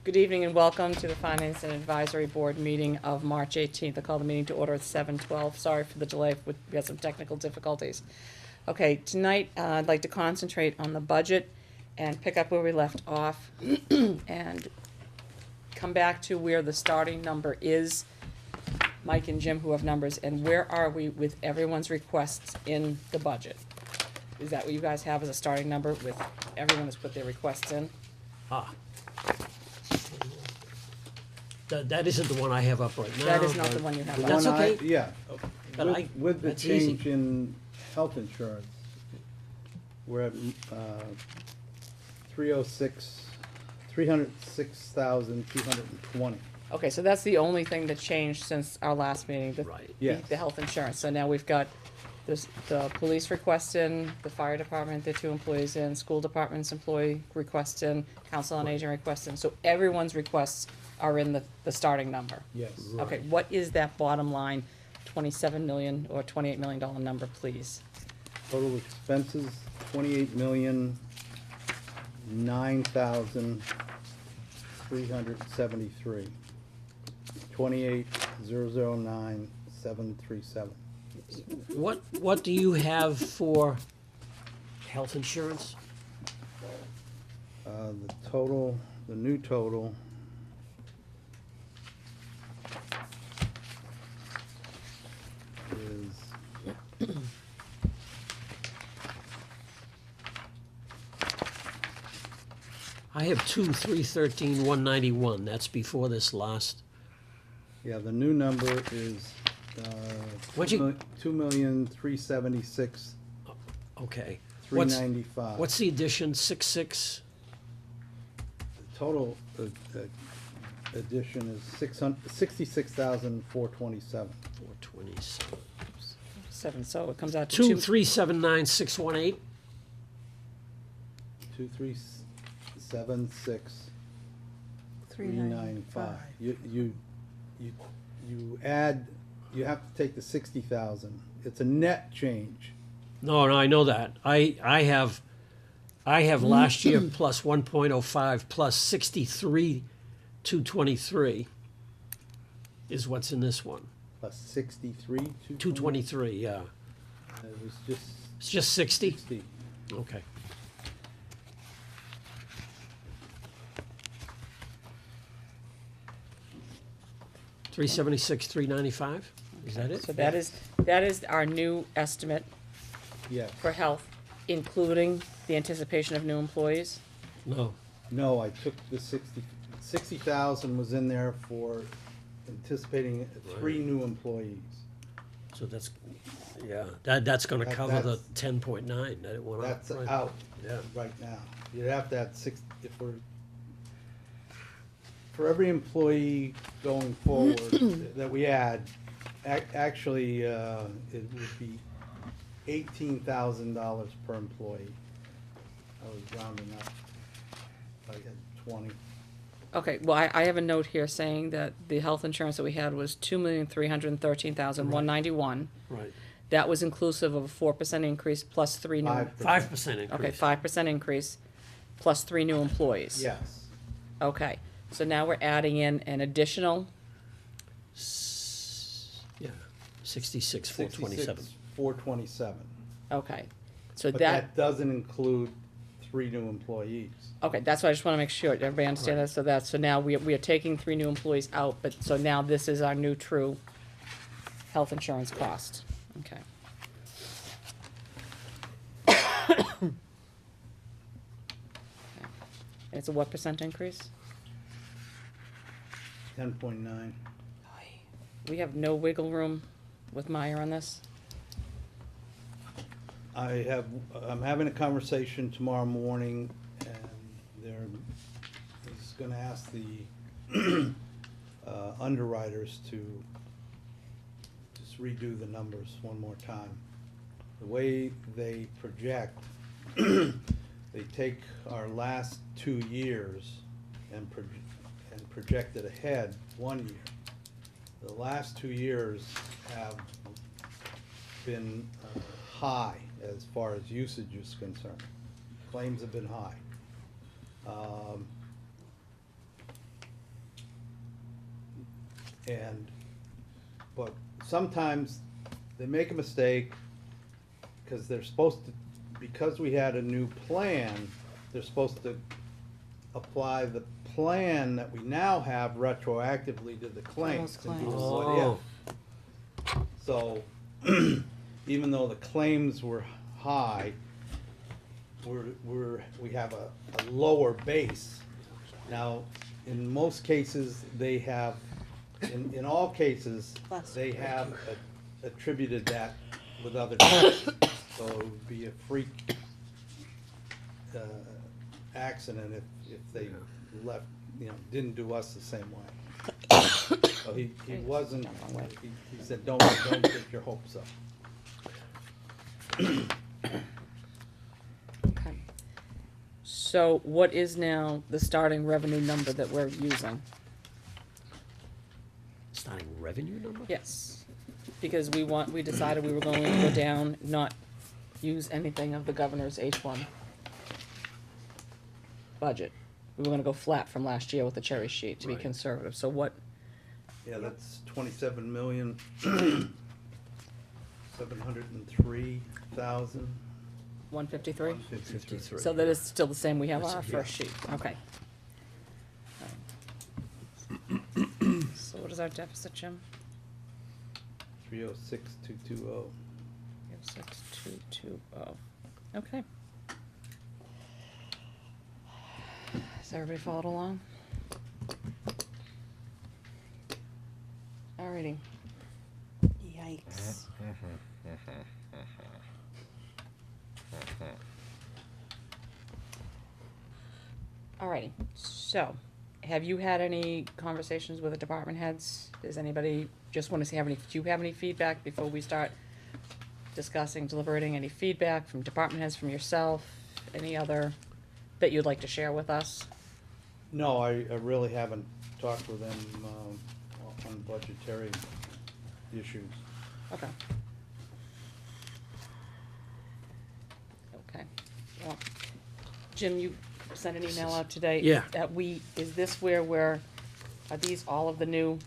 Good evening and welcome to the Finance and Advisory Board meeting of March 18th. I call the meeting to order at 7:12. Sorry for the delay, we had some technical difficulties. Okay, tonight I'd like to concentrate on the budget and pick up where we left off and come back to where the starting number is. Mike and Jim who have numbers, and where are we with everyone's requests in the budget? Is that what you guys have as a starting number with everyone that's put their requests in? Ah. That isn't the one I have up right now. That is not the but one you have but up. That's One I- okay. Yeah, But with the that's easy. change in health insurance, we're at, 306,220. Okay, so that's the only thing that changed since our last meeting, Right. Yes. the health insurance. So now we've got the police request in, the fire department, their 2 employees in, school department's employee request in, council on aging request in. So everyone's requests are in the starting number. Yes. Okay, what is that bottom line, 27 million or $28 million number, please? Total expenses, 28,009,373. 28,009,737. What do you have for health insurance? The total, the new total is I have 2,313,191. That's before this last. yeah, the new number is, What'd you- 2,376,395. Okay. What's the addition? 66. Total addition is 66,427. 427. 7, so it comes out to 2,379,618. 2,376,395. You add, you have to take the 60,000. It's a net change. No, I know that. I have last year plus 1.05 plus 63,223 is what's in this one. Plus 63, 223, yeah. It was just It's just 60? 60. Okay. $376,395. Is that it? So that is our new estimate Yes. for health, including the anticipation of new employees? No. No, I took the 60,000 was in there for anticipating 3 new employees. So that's, yeah, that's gonna That- cover the that's- 10.9 that it went up. That's right? out Yeah. right now. You'd have to have if we're, for every employee going forward that we add, actually, it would be $18,000 per employee. I was rounding up, like at 20. Okay, well, I have a note here saying that the health insurance that we had was 2,313,191. Right. That was inclusive of a 4% increase plus 3 new. 5% increase. Okay, 5% increase plus 3 new employees. Yes. Okay, so now we're adding in an additional, Yeah, 66,427. 427. okay. So But that, that doesn't include 3 new employees. okay, that's why I just wanna make sure, everybody understand that, so now we are taking 3 new employees out, but, so now this is our new true health insurance cost, okay. And it's a what percent increase? 10.9. We have no wiggle room with Meyer on this? I'm having a conversation tomorrow morning, and he's gonna ask the underwriters to just redo the numbers one more time. The way they project, they take our last 2 years and project it ahead 1 year. The last 2 years have been high as far as usage is concerned. Claims have been high. But sometimes they make a mistake, because they're supposed to, because we had a new plan, they're supposed to apply the plan that we now have retroactively to the claims. Those and do a claims. what if. So, even though the claims were high, we have a lower base. Now, in most cases, they have, in all cases, they have attributed that with other things. So it would be a freak accident if they left, didn't do us the same way. So he wasn't, he said, don't get your hopes up. Okay. So what is now the starting revenue number that we're using? Starting revenue number? Yes, because we decided we were going to go down, not use anything of the governor's H1 budget. We were gonna go flat from last year with the cherry sheet to be Right. conservative, so what, Yeah, that's 27,703,000. 153? 53. So that is still the same we have on That's- our first yeah. sheet, okay. So what is our deficit, Jim? 306,220. 6220, okay. Has everybody followed along? Alrighty. Yikes. Alrighty, so, have you had any conversations with the department heads? Does anybody just wanna see, do you have any feedback before we start discussing, deliberating, any feedback from department heads, from yourself, any other that you'd like to share with us? No, I really haven't talked with them on budgetary issues. Okay. Okay, well, Jim, you sent an email out today. Yeah. Is this where are these all of the new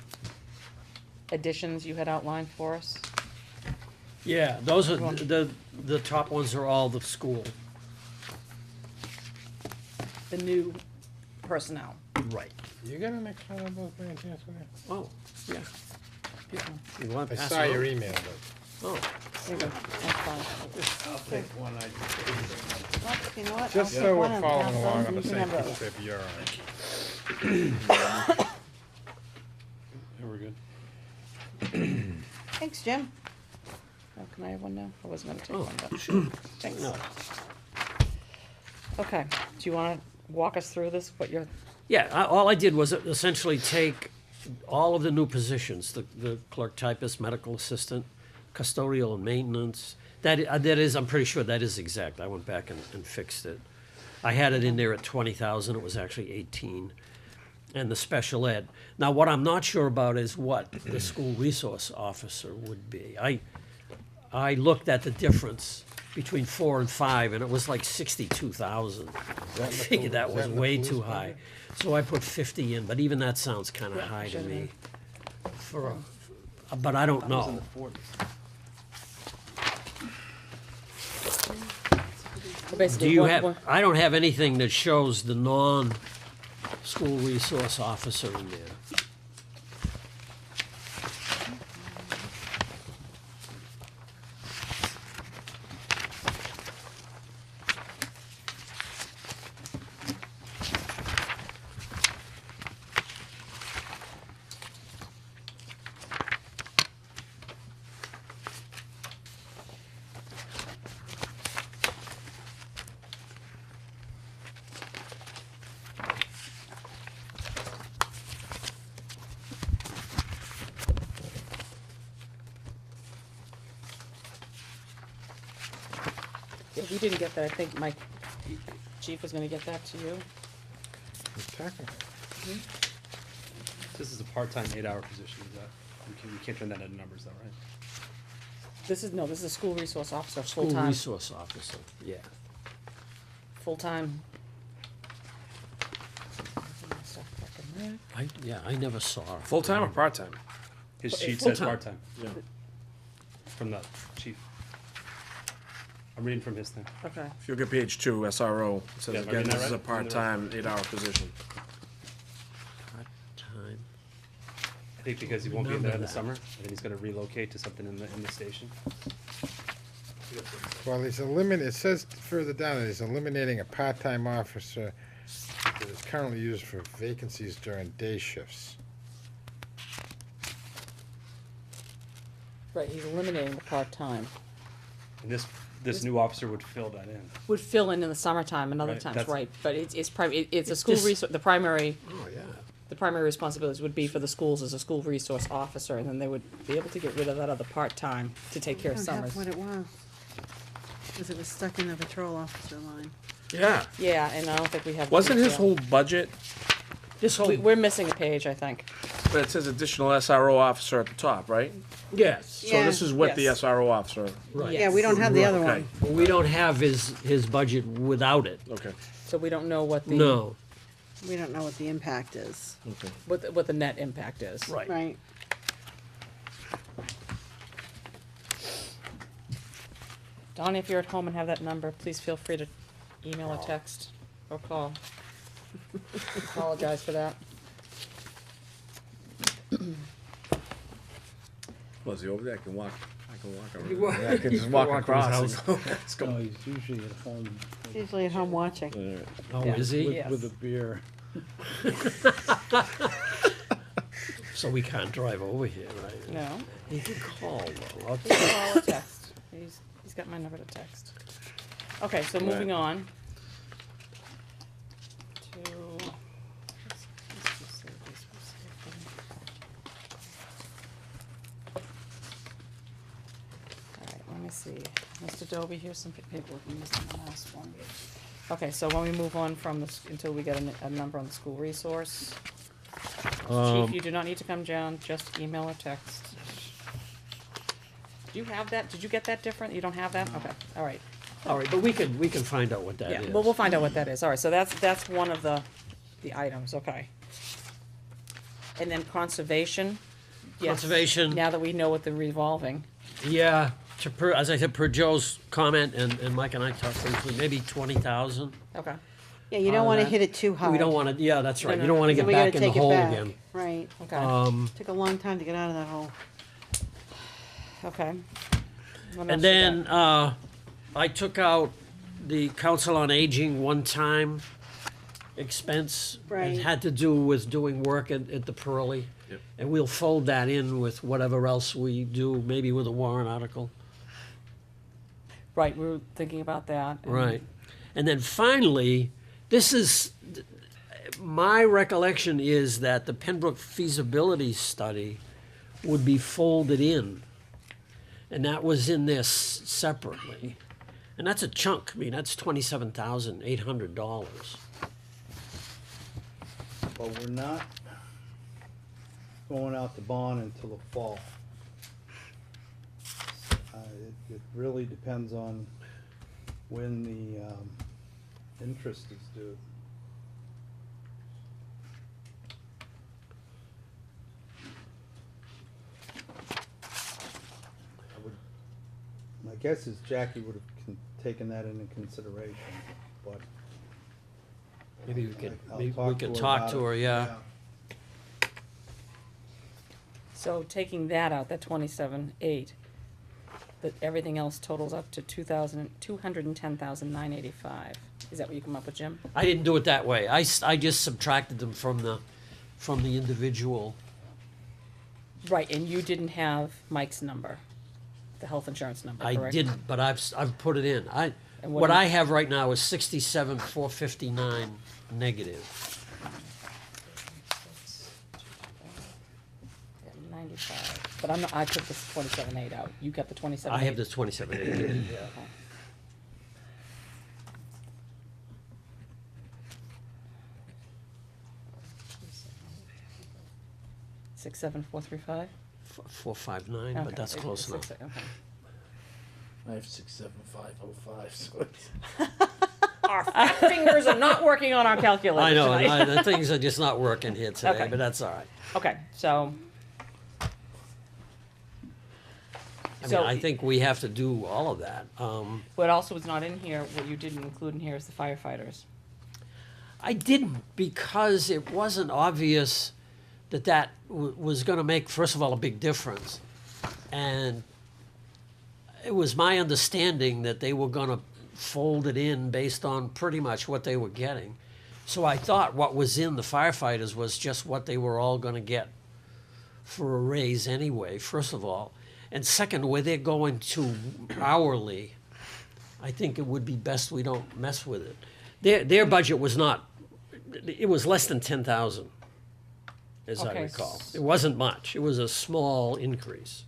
additions you had outlined for us? Yeah, those are, the top ones are all the school. The new personnel? Right. You got an extra one of those by any chance with you? Oh, yeah. You want I to pass saw it your on? email, but Oh, There you go, that's fine. I'll take one. Well, you know what? just I'll so take one we're and following pass along those, on the and you same can have piece of those. paper you're on. Yeah, we're good. Thanks, Jim. Oh, can I have one now? I wasn't gonna take Oh, one, but, sure. thanks. No. Okay, do you wanna walk us through this, what you're, Yeah, all I did was essentially take all of the new positions, the clerk typist, medical assistant, custodial and maintenance. That is, I'm pretty sure that is exact. I went back and fixed it. I had it in there at 20,000, it was actually 18. And the special ed. Now, what I'm not sure about is what the school resource officer would be. I looked at the difference between 4 and 5, and it was like 62,000. I figured that was way too high. So I put 50 in, but even that sounds kind of Yeah, high to should've me. But I don't know. Do basically, you one, have, I don't have anything that shows the non-school resource officer in there. yeah, we didn't get that, I think my chief was gonna get that to you. Technically. This is a part-time 8-hour position, is that, we can't turn that into numbers though, right? This is a school resource officer, School full-time, resource officer, yeah. full-time. I never saw her. Full-time or part-time? His sheet says Full-time. part-time Yeah. from the chief. I'm reading from his thing. Okay. If you look at page 2, SRO, it says Yeah, am I again, reading that this is a right? part-time, 8-hour position. Part-time. I think because he won't be in there in the Remember summer, and then he's gonna relocate to something in the station. Well, it says further down that he's eliminating a part-time officer that is currently used for vacancies during day shifts. Right, he's eliminating the part-time. And this new officer would fill that in. Would fill in the summertime and other Right, times, that's- right, but it's a school This- resource, the primary Oh, yeah. the primary responsibilities would be for the schools as a school resource officer, and then they would be able to get rid of that other part-time to take care of I don't summers. have what it was. Because it was stuck in the patrol officer line. Yeah. Yeah, and I don't think we have. Wasn't his detail. whole budget, This whole, We're missing a page, I think. but it says additional SRO officer at the top, right? yes, Yeah. So this is with the Yes. SRO officer. right. Yeah, we don't have the other Okay. one. We don't have his budget without it. Okay, So we don't know what the. No, We don't know what the impact is. okay. What the net impact is. right. Right. Donnie, if you're at home and have that number, please feel free to email or text or call. Apologize for that. Was he over there? I can walk You around. wa- Yeah, I can just you walk walk to his across. house. and go, Let's go. No, he's usually at home Usually at home watching. Oh, Yeah. is he? Yes. with a beer. So we can't drive over here, right? No. You can call though. Call or text. He's got my number to text. Okay, so moving Right. on to. let's just save this for a second. All right, let me see. Mr. Dobie, here's some paperwork we missed on the last one. Okay, so when we move on from this, until we get a number on the school resource. Chief, you do not need to come down, just email or text. Do you have that? Did you get that different? You don't have that? Okay, all right. All right, but we can find out what that Yeah, is. well, we'll find out what that is. All right, so that's one of the items, okay. And then conservation? Yes. Conservation. Now that we know what the revolving, Yeah, as I said, per Joe's comment, and Mike and I talked briefly, maybe 20,000. okay. Yeah, you don't On want to that. hit it too high. We don't want to, yeah, that's right, no, you don't want to Then get we gotta back in the take it hole back. again. Right. Okay, Took a long time to get out of that hole. okay. What else And you then, got? I took out the Council on Aging one-time expense. Right. It had to do with doing work at the Pearly. Yep. And we'll fold that in with whatever else we do, maybe with a warrant article. Right, we were thinking about that. and- Right. And then finally, this is, my recollection is that the Pembroke feasibility study would be folded in. And that was in this separately. And that's a chunk. I mean, that's $27,800. But we're not going out to bond until the fall. It really depends on when the, interest is due. My guess is Jackie would have taken that into consideration, but. Maybe we could, I'll maybe we talk could her talk about to it. her, yeah. So taking that out, that 27,800, that everything else totals up to 210,985. Is that what you come up with, Jim? I didn't do it that way. I just subtracted them from the individual. Right, and you didn't have Mike's number, the health insurance number, I correct? didn't, but I've put it in. And What do you- I have right now is 67,459 negative. Yeah, 95, but I took this 27,800 out. You got the 27,800. I have this 27,800. Okay. 67435. 459, but that's close enough. Okay. I have 67505, so it's. Our fat fingers are not working on our calculator I know, tonight. the things are just not working here today, Okay. but that's all right. Okay, so. I mean, So- I think we have to do all of that. What also was not in here, what you didn't include in here is the firefighters. I didn't because it wasn't obvious that that was going to make, first of all, a big difference. And it was my understanding that they were going to fold it in based on pretty much what they were getting. So I thought what was in the firefighters was just what they were all going to get for a raise anyway, first of all. And second, where they're going to hourly, I think it would be best we don't mess with it. Their budget was not, it was less than 10,000, as I Okay, recall. It wasn't much. It was a small increase.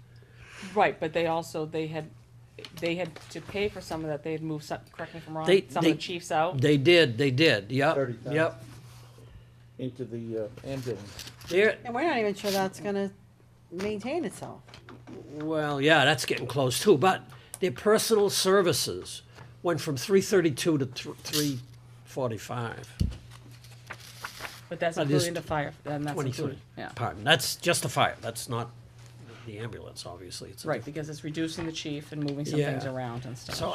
Right, but they also, they had to pay for some of that, they had moved some, correct me if I'm wrong, They- some of they- the chiefs out. They did, yep. 30,000. Yep. into the ambulance. They're, And we're not even sure that's gonna maintain itself. well, yeah, that's getting close too, but their personal services went from 332 to 345. But that's That is including the fire, and that's 23. included, yeah. Pardon, that's just the fire, that's not the ambulance, obviously. It's a Right, because it's reducing the chief and moving some Yeah. things around and stuff. So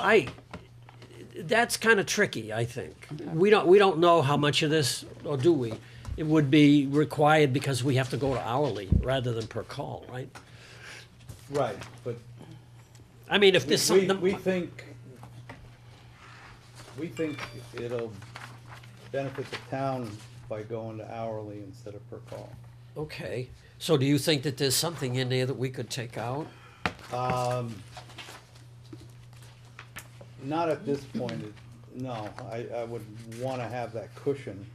that's kind of tricky, I think. We don't know how much of this, or do we? It would be required because we have to go to hourly rather than per call, right? Right, but I mean, if there's something. we think it'll benefit the town by going to hourly instead of per call. Okay, so do you think that there's something in there that we could take out? Not at this point, no, I would wanna have that cushion.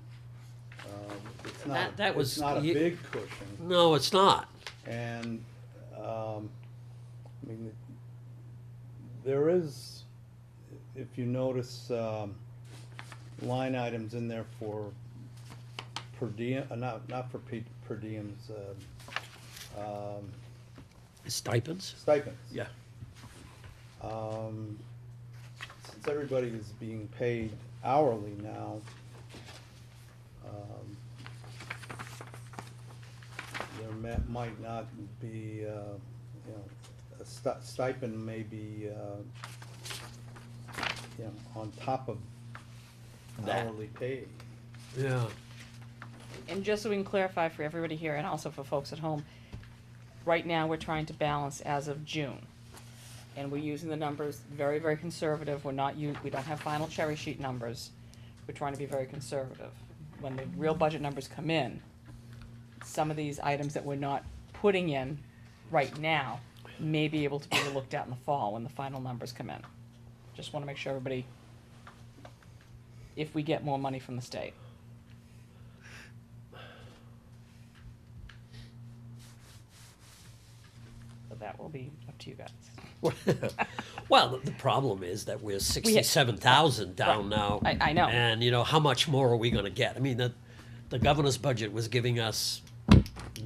It's not, That was- it's not a you- big cushion, No, it's not. and, I mean, there is, if you notice, line items in there for per diem, not for per diems, Stipends? stipends. Yeah. Since everybody is being paid hourly now, there might not be, you know, a stipend may be, you know, on top of That. hourly pay. Yeah. And just so we can clarify for everybody here and also for folks at home, right now, we're trying to balance as of June. And we're using the numbers very, very conservative. We don't have final cherry sheet numbers. We're trying to be very conservative. When the real budget numbers come in, some of these items that we're not putting in right now may be able to be looked at in the fall when the final numbers come in. Just wanna make sure everybody, if we get more money from the state. So that will be up to you guys. Well, the problem is that we're 67,000 down now. I know. And, how much more are we gonna get? I mean, the governor's budget was giving us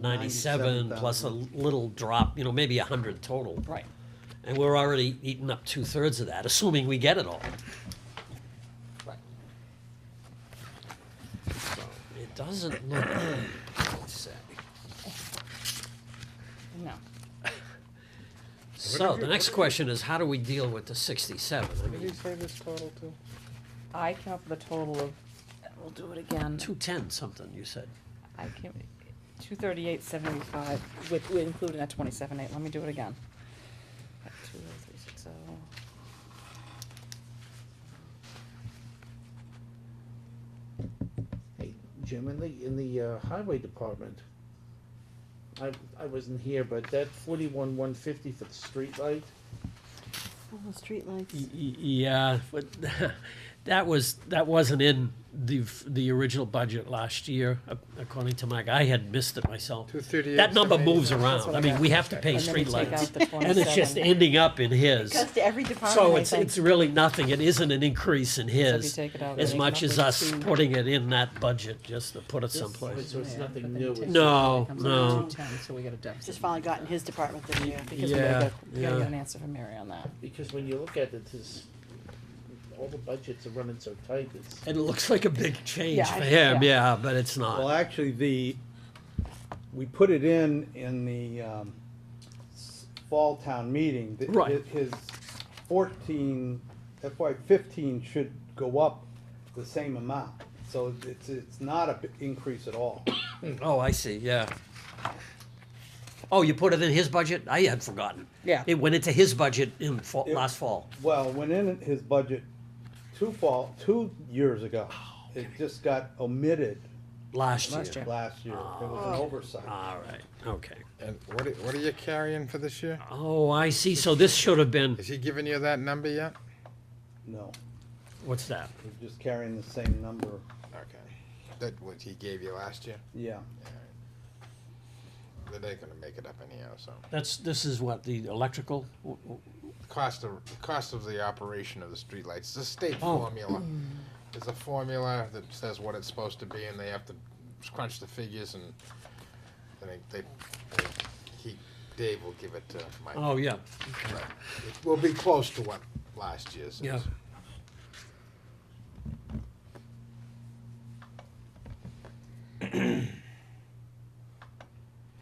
97 plus a little drop, maybe 100 total. Right. And we're already eating up 2/3 of that, assuming we get it all. Right. So it doesn't look, let's say. No. So the next question is, how do we deal with the 67? I What did mean, you say this total to? I came up with a total of, we'll do it again. 210 something, you said. I came, 238.75 with including that 27.8. Let me do it again. 20360. Hey, Jim, in the highway department, I wasn't here, but that 41,150 for the street light, Oh, the streetlights. Yeah, but that wasn't in the original budget last year, according to Mike. I had missed it myself. 238, That number moves 785. around. what I I mean, got. we have to pay And then we take out the streetlights, and it's just 27. ending up in his. Because to every department, So I it's think. it's really nothing. It isn't an increase in his, take it out, as then much come as up with us two- putting it in that budget just to put it so someplace. it's nothing But then new. you take it's- No, Comes no. out 210, so we get a deficit. Just finally got in his department this year. Because Yeah, we gotta yeah. get an answer from Mary on that. Because when you look at it, this, all the budgets are running so tight, it's, And it looks like a big change Yeah, for I- him, yeah. yeah, but it's Well, not. actually, we put it in the, fall town meeting. Right. His 14, FY15 should go up the same amount. So it's not a big increase at all. Oh, I see, yeah. Oh, you put it in his budget? I had forgotten. Yeah. It went into his budget in It- last fall. Well, went in his budget 2 years ago. It just got omitted Last Last year. year. last year. It was an oversight. All right, okay. And what are you carrying for this year? Oh, I see, so this should have been, Is he giving you that number yet? No, what's that? we're just carrying the same number. Okay. That what he gave you last year? Yeah. They're gonna make it up anyhow, so. This is what, the electrical? Cost of the operation of the streetlights, the state Oh. formula. There's a formula that says what it's supposed to be, and they have to crunch the figures, and Dave will give it to Mike. Oh, yeah, Right. It will be close to what last year's is. yeah.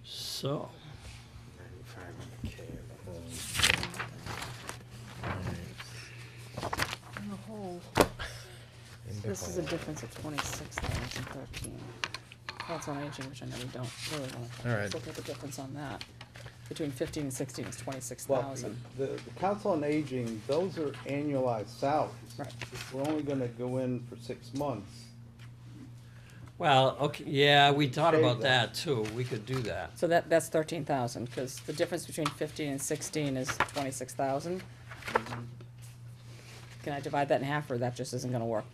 So, 95 on the K and the home. On the whole, In the this is a home. difference of 26,013. That's on aging, which I know we don't really want to. All right. Let's look at the difference on that. Between 15 and 16 is Well, 26,000. the Council on Aging, those are annualized salaries. Right. If we're only gonna go in for 6 months. well, okay, yeah, we thought Shave about that. that too, we could do that. So that's 13,000, because the difference between 15 and 16 is 26,000. Can I divide that in half, or that just isn't gonna work?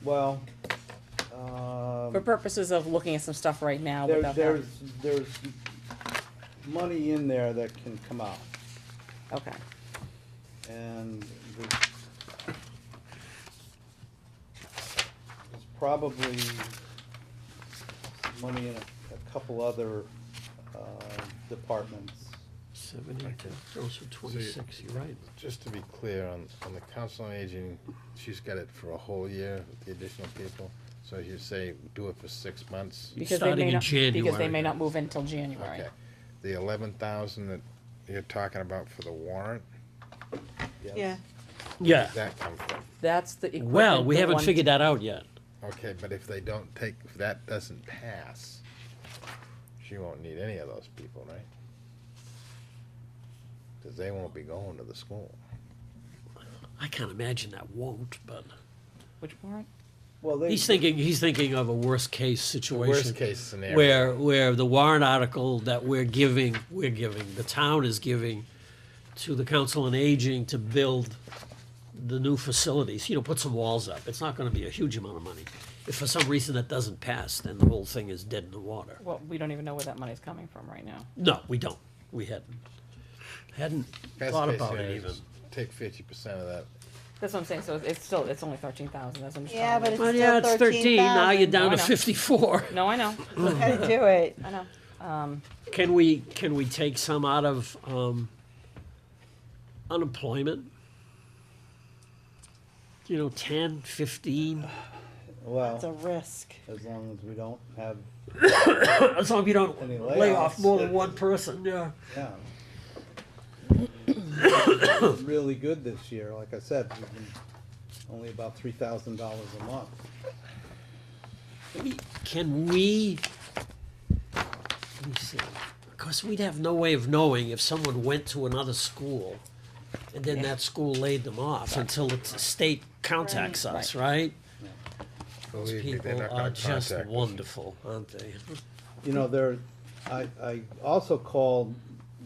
Well, For purposes of looking at some stuff right now without there's having, money in there that can come out. okay. And there's probably money in a couple other, departments. 72, also 26, you're right. Just to be clear, on the Council on Aging, she's got it for a whole year with the additional people. So you say do it for 6 months? Because they Starting may in not, because they January. may not move in until January. Okay. The 11,000 that you're talking about for the warrant, Yes. Yeah, Yeah, where'd that come from? That's the equipment. well, we the haven't one- figured that out yet. Okay, but if that doesn't pass, she won't need any of those people, right? Because they won't be going to the school. I can't imagine that won't, but Which warrant? Well, they. he's thinking of a worst case situation. Worst case scenario. Where the warrant article that we're giving, the town is giving to the Council on Aging to build the new facilities, put some walls up. It's not gonna be a huge amount of money. If for some reason that doesn't pass, then the whole thing is dead in the water. Well, we don't even know where that money's coming from right now. No, we don't. We hadn't Best thought case about scenario it is even. Take 50% of that. That's what I'm saying, so it's only 13,000, that's what I'm just Yeah, trying but to- it's Well, yeah, it's still 13, now you're 13,000. down I to know. 54. No, I know, Gotta do it. I know. Can we take some out of, unemployment? 10, 15, Well, It's a risk. as long as we don't have, as long as you don't Any lay off layoffs? more than one person, yeah. yeah. Really good this year, like I said, we've been only about $3,000 a month. Can we, let me see, because we'd have no way of knowing if someone went to another school and then that school laid them off until the state contacts us, right? Those Believe me, they're people not are gonna just contact us. wonderful, aren't they? I also called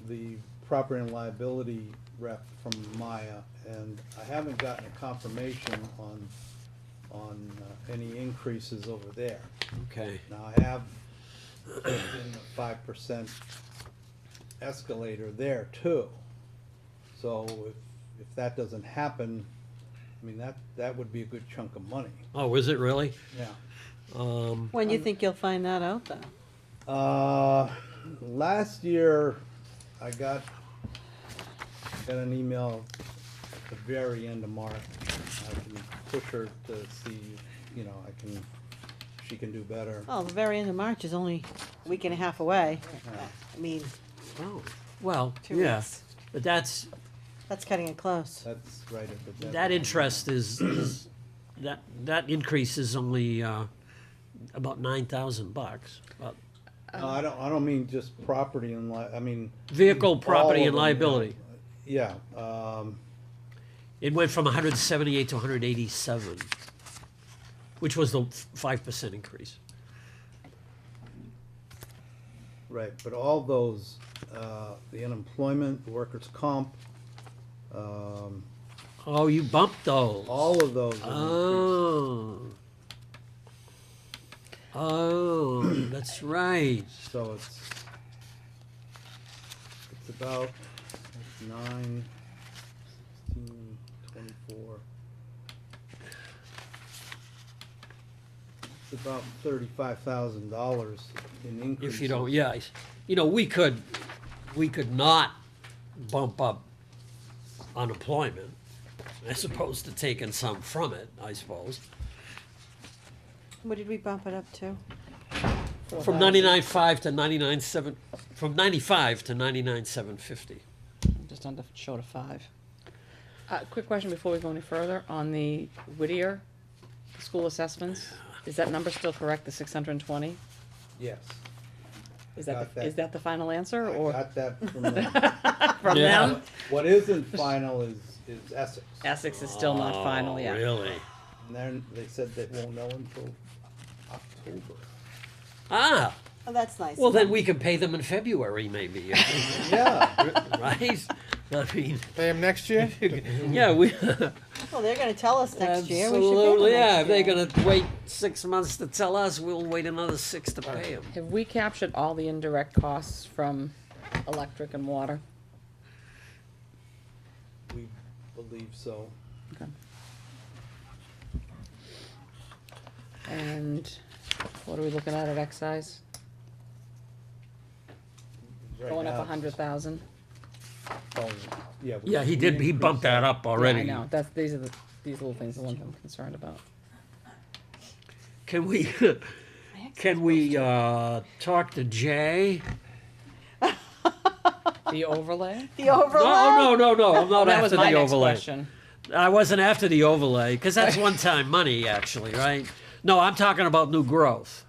the property and liability rep from Maya, and I haven't gotten a confirmation on any increases over there. Okay, Now, I have put in a 5% escalator there too. So if that doesn't happen, I mean, that would be a good chunk of money, oh, is it really? yeah. When you think you'll find that out, though? Last year, I got an email the very end of March. I can push her to see, you know, she can do better. Oh, the very end of March is only a week and a half away. Yeah. I mean, Oh, well, 2 yeah, weeks. but that's, That's cutting it close. That's right at the deadline. that interest is that increase is only, about $9,000. No, I don't mean just property and I mean. Vehicle, property, all and of them, liability. Yeah, It went from 178 to 187, which was the 5% increase. right, but all those, the unemployment, the workers' comp, Oh, you bumped those. all of those have increased. Oh. Oh, that's right. So it's about 9, 16, 24. It's about $35,000 in increases. If you don't, yeah, you know, we could not bump up unemployment as opposed to taking some from it, I suppose. What did we bump it up to? From 99.5 to 99.7, from 95 to 99.750. Just under, short of 5. Quick question before we go any further, on the Whittier school assessments, is that number still correct, the 620? Yes. Is Got that. is that the final answer, I or got that from them. from Yeah. them? What isn't final is Essex. Essex is still not final yet. Oh, really? And then they said they won't know until October. Ah, Oh, that's nice. well then we can pay them in February maybe, Yeah, right? I mean, Pay him next year? yeah, we, Well, they're gonna tell us next year. We should pay them absolutely, yeah, next if they're year. gonna wait 6 months to tell us, we'll wait another 6 to pay them. Have we captured all the indirect costs from electric and water? we believe so. Okay. And what are we looking at excise? Right Going up now, 100,000? oh, yeah. Yeah, he we did, he increased bumped that up already. Yeah, I know, these little things, the ones I'm concerned about. Can we, talk to Jay? The overlay? The overlay? No, I'm not That was after my the next overlay. question. I wasn't after the overlay, because that's one-time money, actually, right? No, I'm talking about new growth.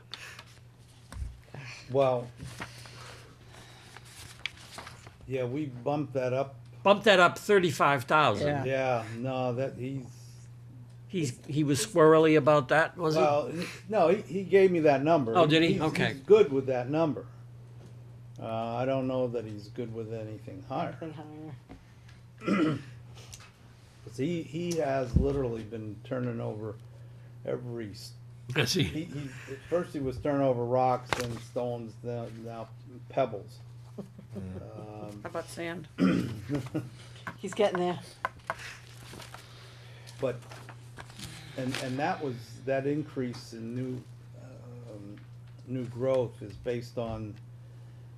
Well, yeah, we bumped that up. Bump that up 35,000. Yeah. Yeah, no, that He was squirrely about that, was he? well, no, he gave me that number. Oh, did he? He's- Okay. He's good with that number. I don't know that he's good with anything higher. Anything higher. 'Cause he has literally been turning over every, Yes, he- he, at first he was turning over rocks and stones, now pebbles. How about sand? He's getting there. But, and that increase in new growth is based on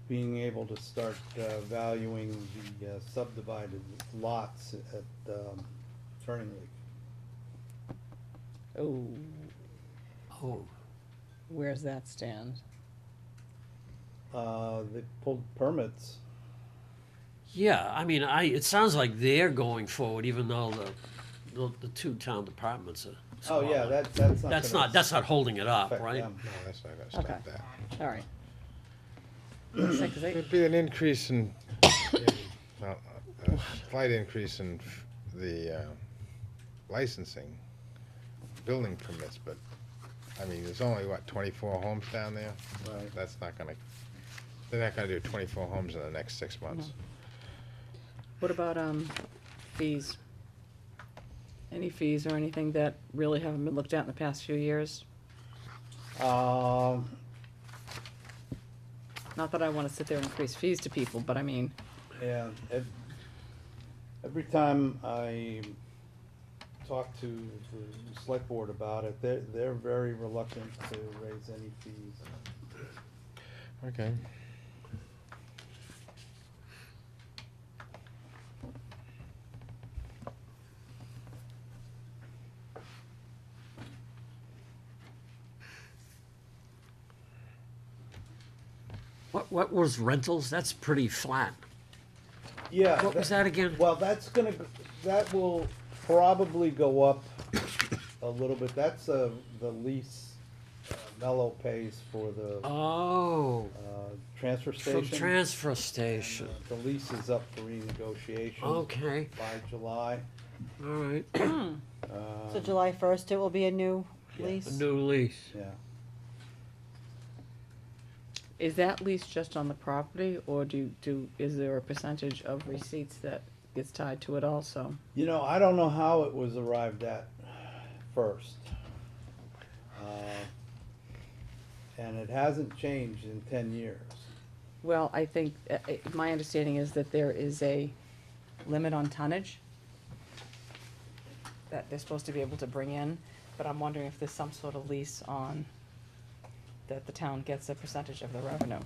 being able to start valuing the subdivided lots at Turning Leaf. Oh, Oh, where's that stand? They pulled permits. yeah, I mean, it sounds like they're going forward, even though the two town departments are Oh, smaller. yeah, that's not. That's gonna not holding it up, affect right? them. No, that's not gonna stop Okay. that. All right. Let's say, 'cause they- There'd be an increase well, a slight increase in the licensing, building permits, but, I mean, there's only, 24 homes down there? Right. That's not gonna, they're not gonna do 24 homes in the next 6 months. What about, fees? Any fees or anything that really haven't been looked at in the past few years? Not that I wanna sit there and increase fees to people, but I mean, Yeah, every time I talk to the select board about it, they're very reluctant to raise any fees. Okay. What was rentals? That's pretty flat. Yeah. What was that again? Well, that will probably go up a little bit. That's, the lease, Mello pays for the, Oh, transfer from station. transfer station. The lease is up for renegotiation. Okay, By July. all right. So July 1st, it will be a new Yeah. lease? A new lease. Yeah. Is that lease just on the property, or is there a percentage of receipts that gets tied to it also? You know, I don't know how it was arrived at first. And it hasn't changed in 10 years. Well, I think, my understanding is that there is a limit on tonnage that they're supposed to be able to bring in, but I'm wondering if there's some sort of lease on, that the town gets a percentage of the revenue,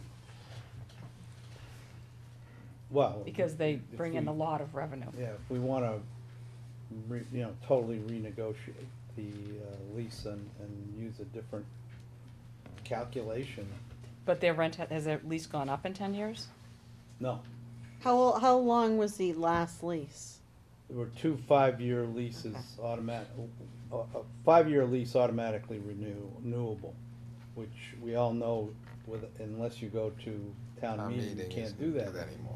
Well. because they if bring in we- a lot of revenue. Yeah, if we wanna, totally renegotiate the, lease and use a different calculation, But their rent, has their lease gone up in 10 years? no. How long was the last lease? There were 2 5-year leases a 5-year lease automatically renewable, which we all know unless you go to town Our meeting, you meeting can't isn't do gonna that. anymore.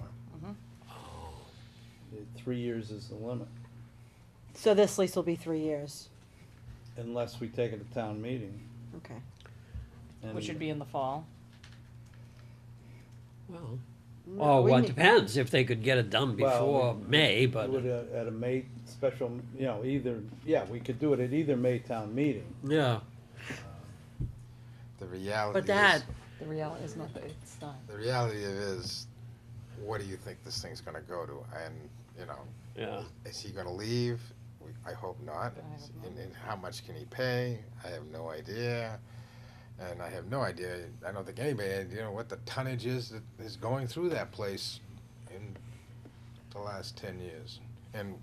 3 years is the limit, So this lease will be 3 years. unless we take it to town meeting. Okay. And- Which would be in the fall. Well, No, oh, we well, it need- depends if they could get it done Well, before May, but, Do it at a May special, we could do it at either May town meeting. yeah. The reality But is, Dad, The reality is not, that it's not. the reality of it is, what do you think this thing's gonna go to? And, Yeah. is he gonna leave? I hope not. I hope not. And how much can he pay? I have no idea. And I have no idea, I don't think anybody, what the tonnage is that is going through that place in the last 10 years. And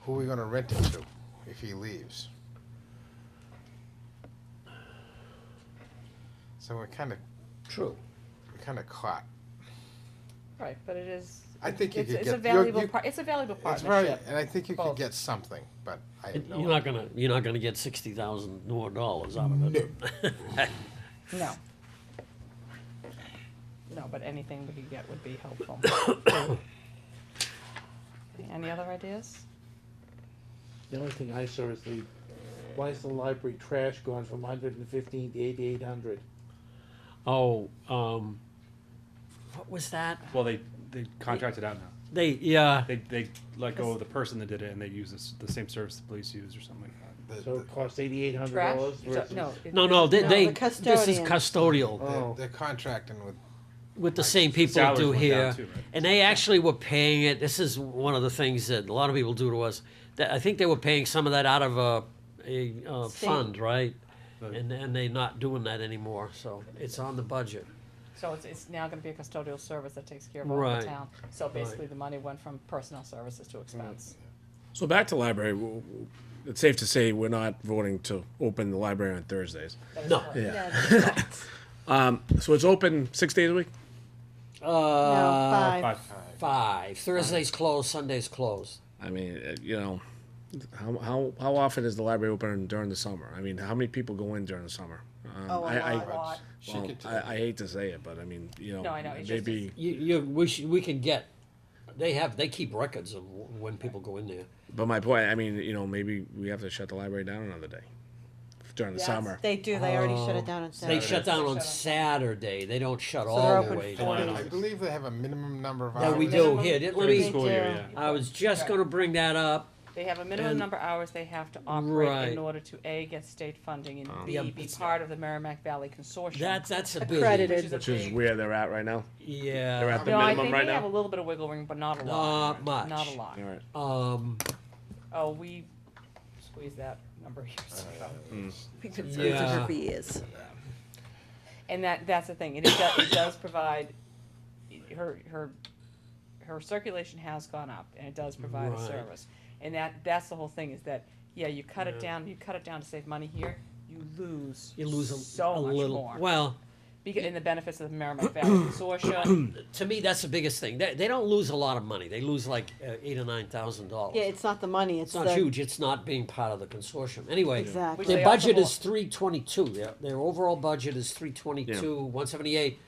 who are we gonna rent it to if he leaves? So we're kinda caught. Right, but it is. I think you it's- could it's a get- valuable you- it's a valuable That's partnership. right, and I think you Both. could get something, but I have no You're not idea. gonna get $60,000 more dollars out of it. No. No, but anything we could get would be helpful. Okay, any other ideas? The only thing I saw is why is the library trash going from 115 to 8,800? Oh, what was that? Well, they contracted out now. They They let go of the person that did it, and they use the same service the police use or something like that. So it costs $8,800 Trash? versus. No. no, the this is custodian. custodial. Oh. They're contracting with With the same people Salaries do went here, down too, right? and they actually were paying it. This is one of the things that a lot of people do to us. That I think they were paying some of that out of a State. fund, right? Right. And they're not doing that anymore, so it's on the budget. So it's now gonna be a custodial service that takes care of all Right. the town. So basically, the money went from personnel services to expense. So back to library, it's safe to say we're not voting to open the library on Thursdays. That is No. correct. Yeah. So it's open 6 days a week? No, Uh, 5. 5. Thursday's closed, Sunday's closed. I mean, how often is the library open during the summer? I mean, how many people go in during the summer? Oh, a I lot. well, I hate to say it, but I mean, No, I know, it's just- maybe. We can get. They keep records of when people go in there. But my point, I mean, maybe we have to shut the library down another day during the That's- summer. They do, they already shut it down on They Saturday. shut down on Shut on Saturday. They don't shut they're all the open way 40 down. I believe they have a minimum number of Yeah, hours. we do. Here, let During the me. school year, do. yeah. I was just going to bring that up. They have a minimum And- number of hours they have to operate Right. in order to A, get state funding, and B, Yeah, be it's- part of the Merrimack Valley Consortium. That's a big. Accredited. Which is a big. Where they're at right now. Yeah. They're at the No, I minimum think right they have a now. little bit of wiggle room, but not a lot. Not much. Not a lot. All right. Oh, we squeezed that number of years ago. We've been Yeah. for years. And that's the thing, it does provide, her circulation has gone up, and it does provide a Right. service. And that's the whole thing, is that, yeah, you cut it down to save money here, you lose You lose so a much little. more. Well, in the benefits of the Merrimack Valley Consortium. To me, that's the biggest thing. They don't lose a lot of money. They lose like $8,000 or $9,000. Yeah, it's not the money, It's it's not the. huge. It's not being part of the consortium. Anyway, Exactly. Which their they also budget will- is 322. Their overall budget is 322, 178.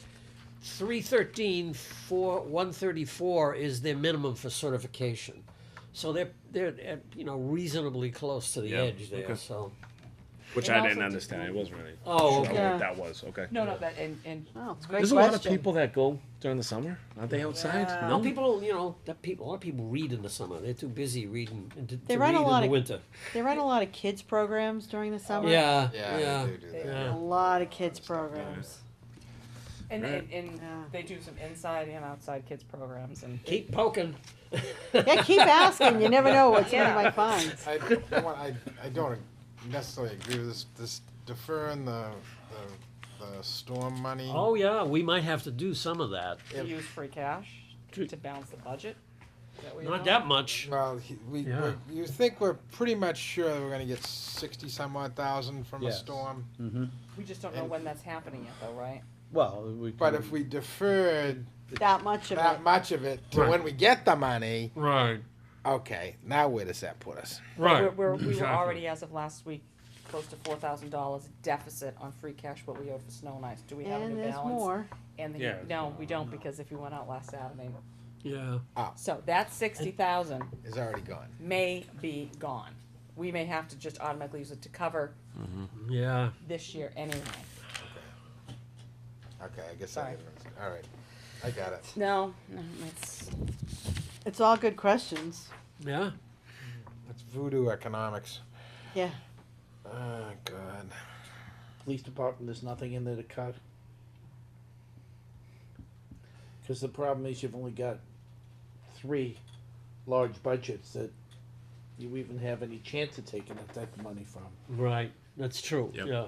313, 134 is their minimum for certification. So they're reasonably close to the Yeah, edge there. okay. So Which And I didn't also- understand. I wasn't really Oh, sure okay. what that was. Okay. No, that, and. Oh, it's a great There's a lot of question. people that go during the summer. Aren't they outside? Yeah. no, people, a lot of people read in the summer. They're too busy reading to They read run a in lot the of- winter. They run a lot of kids programs during the summer. Yeah, Yeah, they do that. yeah. A lot of kids programs. And, Right. and Yeah. they do some inside and outside kids programs and. Keep poking. Yeah, keep asking, you never know what somebody Yeah. might find. I don't necessarily agree with this deferring the storm money. Oh yeah, we might have to do some of that. To use free cash to balance the budget? Is that what you're Not doing? that much. Well, Yeah. you think we're pretty much sure that we're gonna get 60 some odd thousand from a Yes. storm? We just don't know when that's happening yet though, right? Well, we. But can- if we deferred That much of that it. much of it to when we get the money, Right, okay, now where does that put us? right. We were exactly. already, as of last week, close to $4,000 deficit on free cash, what we owed for snow and ice. Do we have a And new there's balance? more. And the, Yeah. no, we don't, because if you went out last Saturday. Yeah. So that 60,000 Is already gone. may be gone. We may have to just automatically use it to cover Yeah. this year anyway. Okay, I guess Sorry. I didn't, all right, I got it. No, It's all good questions. Yeah. It's voodoo economics. Yeah. Oh, God. Police department, there's nothing in there to cut. Cause the problem is you've only got 3 large budgets that you even have any chance of taking that type of money from. Right. That's true. Yep. Yeah.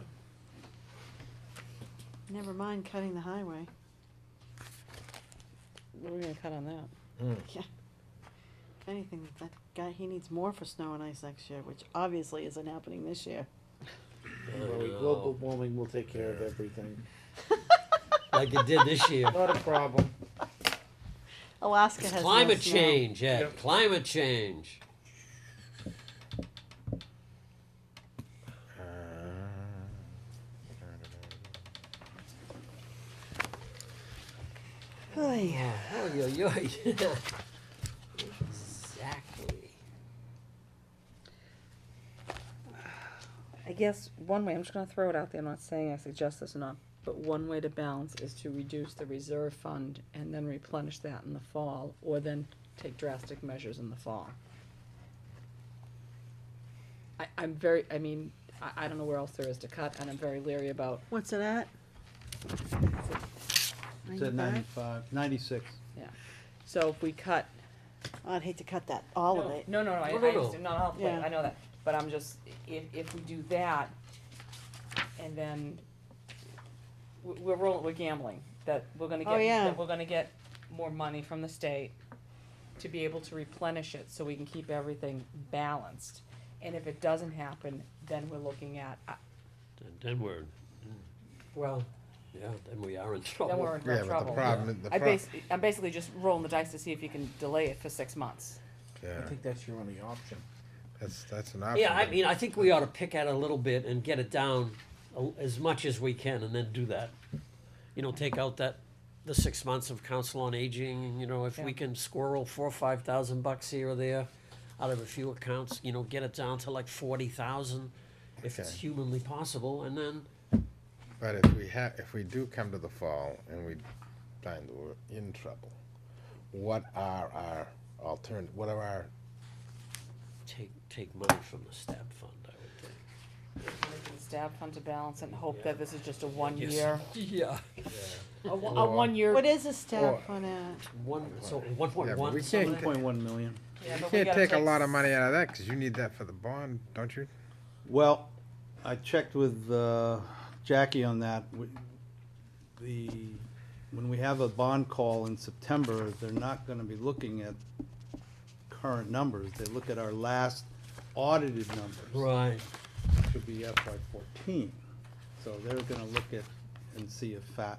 Never mind cutting the highway. what are we gonna cut on that? If anything, that guy, he needs more for snow and ice next year, which obviously isn't happening this year. Don't worry, global warming will take care of everything. Like it did this year. Not a problem. Alaska has no Climate snow. change, Ed. Yep. Climate change. Oh, yeah. Oh, yeah, yeah. Exactly. I guess one way, I'm just gonna throw it out there, I'm not saying I suggest this or not, but one way to balance is to reduce the reserve fund and then replenish that in the fall, or then take drastic measures in the fall. I don't know where else there is to cut, and I'm very leery about, What's it at? It's at 95, 96. so if we cut. I'd hate to cut that, all of it. No, I No, no, no. understand, not all of it, Yeah. I know that, but I'm just, if we do that, and then, we're gambling, that we're gonna Oh, get, yeah. that we're gonna get more money from the state to be able to replenish it, so we can keep everything balanced. And if it doesn't happen, then we're looking at, Then we're, well, yeah, then we are in trouble. then we're in Yeah, but trouble. the problem, I'm basically just rolling the dice to see if you can delay it for 6 months. I yeah, think that's your only option. that's an option. Yeah, I but- mean, I think we ought to pick at it a little bit and get it down as much as we can and then do that. Take out the 6 months of council on aging, if we Yeah. can squirrel $4,000 or $5,000 here or there out of a few accounts, get it down to like 40,000 if it's Okay. humanly possible, and then, But if we do come to the fall and we find that we're in trouble, what are our what are our, take money from the stab fund, I would think. Making the stab fund to balance and hope that this is just a 1 year, Yeah. a 1 year. What is a stab Or- fund at? So Yeah, 1.1. but we can't- 1.1 million. Yeah, you but we can't gotta take a lot of money out of that, cause you need that for the bond, don't you? Well, I checked with Jackie on that. When we have a bond call in September, they're not gonna be looking at current numbers. They look at our last audited numbers. Right. Should be FY 14. So they're gonna look at and see a fat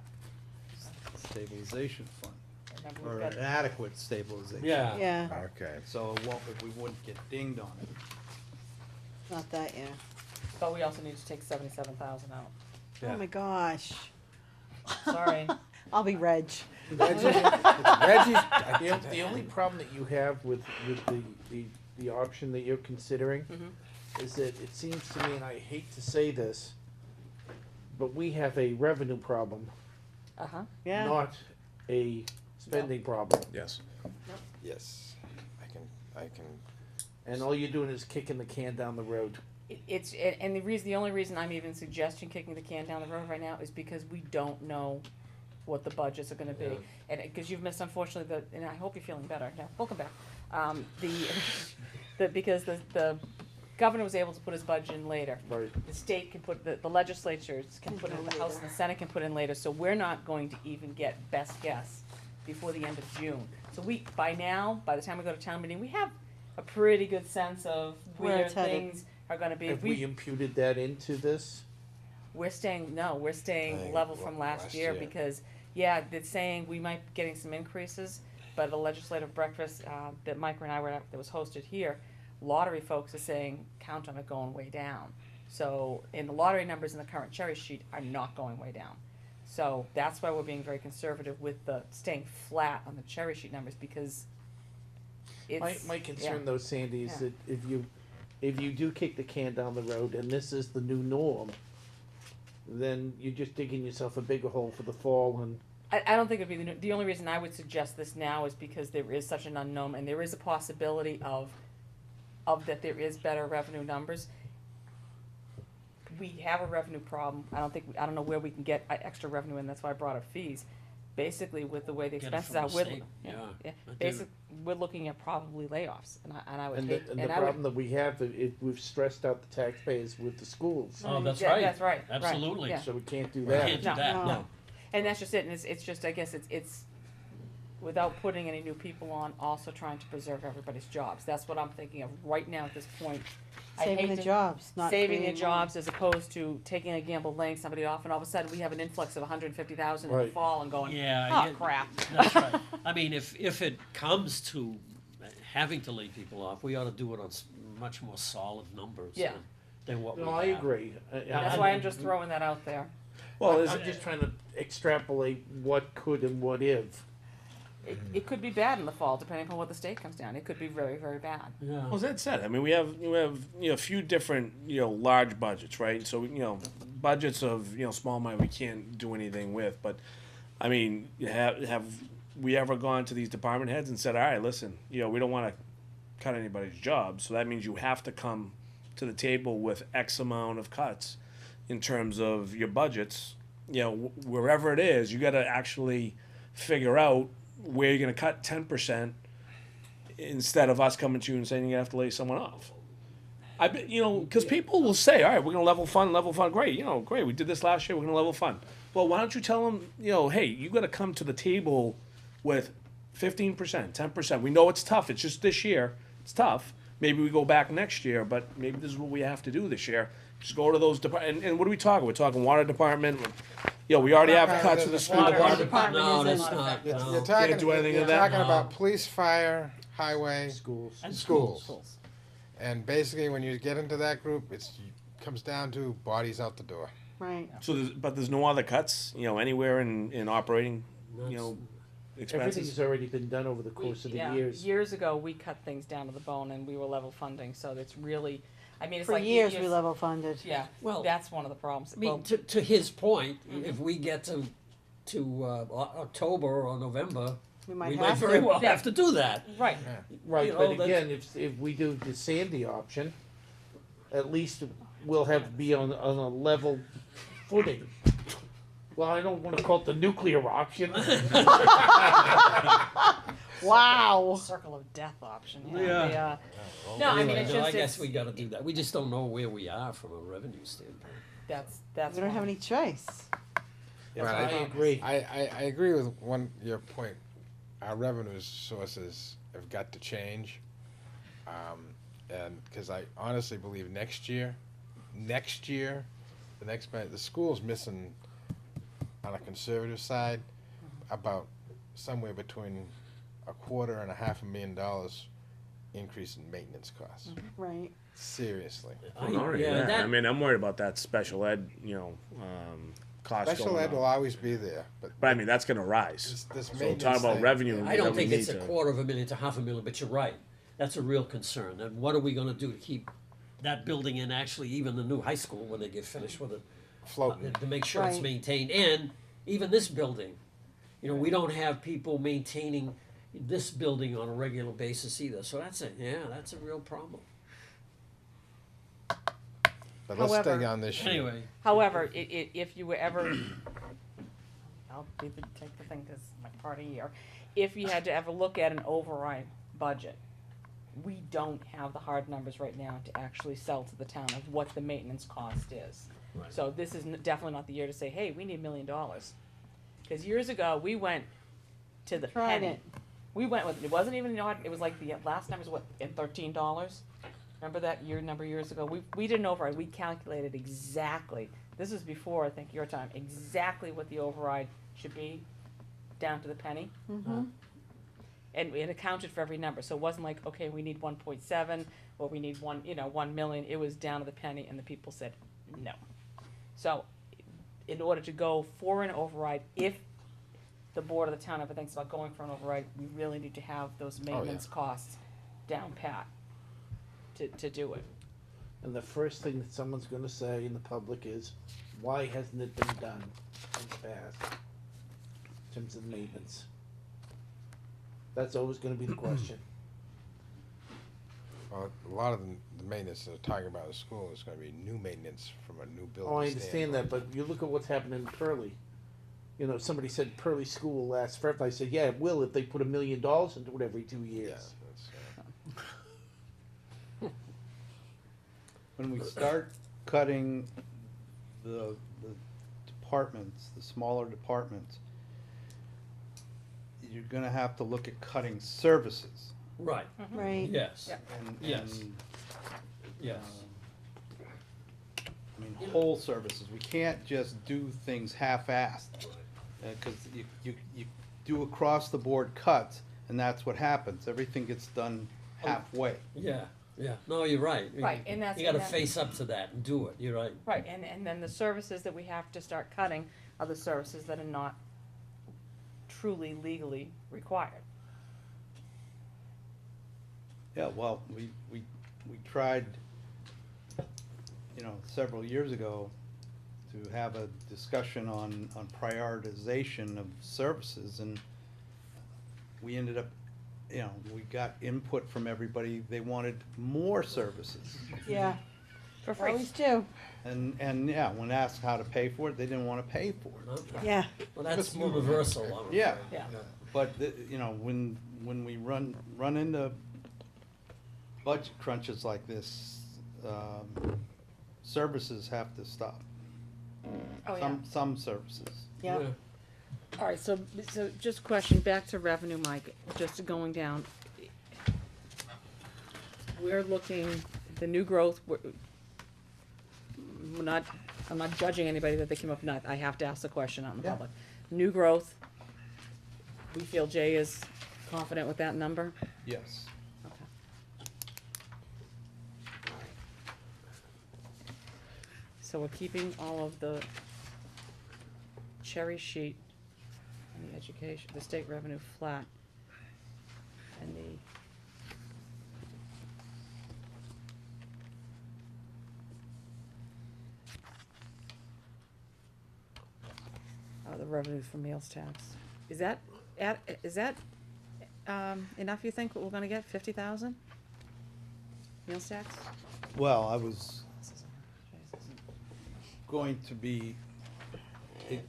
stabilization fund, Remember, or we've an got, adequate stabilization. Yeah, Okay. So it won't, we wouldn't get dinged on it. not that, yeah. but we also need to take 77,000 out. Oh my gosh. Sorry. I'll be Reg. The only problem that you have with the option that you're considering is that it seems to me, and I hate to say this, but we have a revenue problem, Uh-huh. Yeah. not a spending problem. Yes. Yes, I can, And all you're doing is kicking the can down the road. And the only reason I'm even suggesting kicking the can down the road right now is because we don't know what the budgets are gonna be. And, cause you've missed unfortunately and I hope you're feeling better, now, welcome back. Because the governor was able to put his budget in later. Right. The state can put, the legislatures can put in, the House and the Senate can put in later, so we're not going to even get best guess before the end of June. So by the time we go to town meeting, we have a pretty good sense of Where where it's headed. things are gonna be. Have we imputed that into this? We're staying Staying level from last last year year. because, yeah, it's saying we might be getting some increases, but at a legislative breakfast, that Mike and I were at, that was hosted here, lottery folks are saying, count on it going way down. So, in the lottery numbers in the current cherry sheet are not going way down. So, that's why we're being very conservative with the staying flat on the cherry sheet numbers, because it's. My concern though, Sandy, is Yeah. that if you do kick the can down the road and this is the new norm, then you're just digging yourself a bigger hole for the fall and I don't think it'd be the only reason I would suggest this now is because there is such an unknown and there is a possibility of that there is better revenue numbers. We have a revenue problem. I don't know where we can get extra revenue and that's why I brought up fees. Basically, with the way the Get it expenses from are, the we're, state, yeah. basic, we're looking at probably layoffs and I would and hate, the and I problem would. that we have, we've stressed out the taxpayers with the schools, Oh, that's Yeah, right. that's right, right, Absolutely. yeah. so we can't do We that. can't do No, that, no. no. And that's just it, and it's just, I guess it's, without putting any new people on, also trying to preserve everybody's jobs. That's what I'm thinking of right now at this point. I Saving hate the to- jobs, not Saving the creating jobs as opposed to taking a gamble, laying somebody off, and all of a sudden we have an influx of 150,000 in the Right. fall and going, Yeah, oh yeah, crap. That's right. I mean, if it comes to having to lay people off, we ought to do it on much more solid numbers Yeah. than what we No, have. I agree. That's why I'm just throwing that out there. Well, I'm just trying to extrapolate what could and what if. It could be bad in the fall, depending upon what the state comes down. It could be very, very bad. Yeah. Well, as Ed said, I mean, we have a few different large budgets, right? So budgets of small money we can't do anything with. But I mean, have we ever gone to these department heads and said, all right, listen, we don't want to cut anybody's job, so that means you have to come to the table with X amount of cuts in terms of your budgets. Wherever it is, you got to actually figure out where you're going to cut 10%. Instead of us coming to you and saying you have to lay someone off. I bet, because people will say, all right, we're going to level fund, great, great, we did this last year, we're going to level fund. Well, why don't you tell them, hey, you got to come to the table with 15%, 10%. We know it's tough, it's just this year, it's tough. Maybe we go back next year, but maybe this is what we have to do this year. Just go to those and what are we talking? We're talking water department. We already have cuts to the school Water department. department No, is that's not not, affected. no. You're talking, do anything you're of that? talking No. about police, fire, highway, Schools. And schools. And basically, when you get into that group, it comes down to bodies out the door. Right. So, there's no other cuts, anywhere in operating, expenses. Everything's already been done over the course of the Yeah, years. years ago, we cut things down to the bone and we were level funding, so it's really, I mean, it's For like. years we level funded. Yeah, Well, that's one of the problems. I mean, Well, to his point, if we get to October or November, We we might might have very to. well have to do that. right, Right, You know, but again, if we do the Sandy option, at least we'll be on a level footing. Well, I don't wanna call it the nuclear option. Wow. circle of death option, Yeah. yeah. No, I mean, Anyway, it's no, just, I guess it's, we gotta do that. We just don't know where we are from a revenue standpoint. that's. We don't have one. any choice. Yes, Right, I agree. I agree with your point. Our revenue sources have got to change. And because I honestly believe the school's missing on a conservative side, about somewhere between $250,000 increase in maintenance costs. Right. Seriously. I'm already yeah, there. that- I mean, I'm worried about that special ed, cost Special going ed will up. always be there, but But I mean, that's gonna rise. this So maintenance talk about thing- revenue. I don't that we think it's need a to- $250,000 to $500,000, but you're right. That's a real concern. And what are we gonna do to keep that building and actually even the new high school when they get finished with it? Floating. To make sure it's Right. maintained, and even this building. You know, we don't have people maintaining this building on a regular basis either, so that's a real problem. But let's However- stay on this year. Anyway, However, if you were ever, I'll take the thing, cause my part of year, if you had to ever look at an override budget, we don't have the hard numbers right now to actually sell to the town of what the maintenance cost is. Right. So this is definitely not the year to say, hey, we need $1 million. Cause years ago, we went to the Tried penny. it. We went with, it wasn't even, it was like the last numbers, what, in $13? Remember that number of years ago? We did an override, we calculated exactly, this was before, I think, your time, exactly what the override should be, down to the penny. Mm-hmm. And it accounted for every number, so it wasn't like, okay, we need 1.7, or we need 1 million, it was down to the penny, and the people said, no. So, in order to go for an override, if the board of the town ever thinks about going for an override, we really need to have those maintenance costs down pat to do it. And the first thing that someone's gonna say in the public is, why hasn't it been done in the past? In terms of maintenance. That's always gonna be the question. Well, a lot of the maintenance they're talking about in school is gonna be new maintenance from a new building. Oh, I understand standpoint. that, but you look at what's happening in Pearlie. You know, somebody said Pearlie School will last forever. I said, yeah, it will if they put $1 million into it every 2 Yeah, years. that's, When we start cutting the departments, the smaller departments, you're gonna have to look at cutting services. right, Right. yes, Yeah. And, Yes. and, yes. I mean, whole services, we can't just do things half-assed. Cause you do across-the-board cuts, and that's what happens, everything gets done halfway. Yeah, yeah, no, you're right. Right, and that's- You gotta and that- face up to that and do it, you're right. Right, and then the services that we have to start cutting are the services that are not truly legally required. Yeah, well, we tried, several years ago to have a discussion on prioritization of services, and we ended up, we got input from everybody, they wanted more services. Yeah. For free. Always do. And yeah, when asked how to pay for it, they didn't wanna pay for it. Okay. Yeah. Well, that's universal, I'm afraid. Yeah. Yeah. But, when we run into budget crunches like this, services have to stop. Oh, yeah. Some services. Yeah. All right, so just question, back to revenue, Mike, just going down. We're looking, the new growth, I'm not judging anybody that they came up, not, I have to ask the question out in the Yeah. public. New growth, we feel Jay is confident with that number? Yes. Okay. So we're keeping all of the cherry sheet and the education, the state revenue flat. And the revenue from meals tax. Is that, enough, you think, what we're gonna get, 50,000? Meals tax? Well, I was going to be,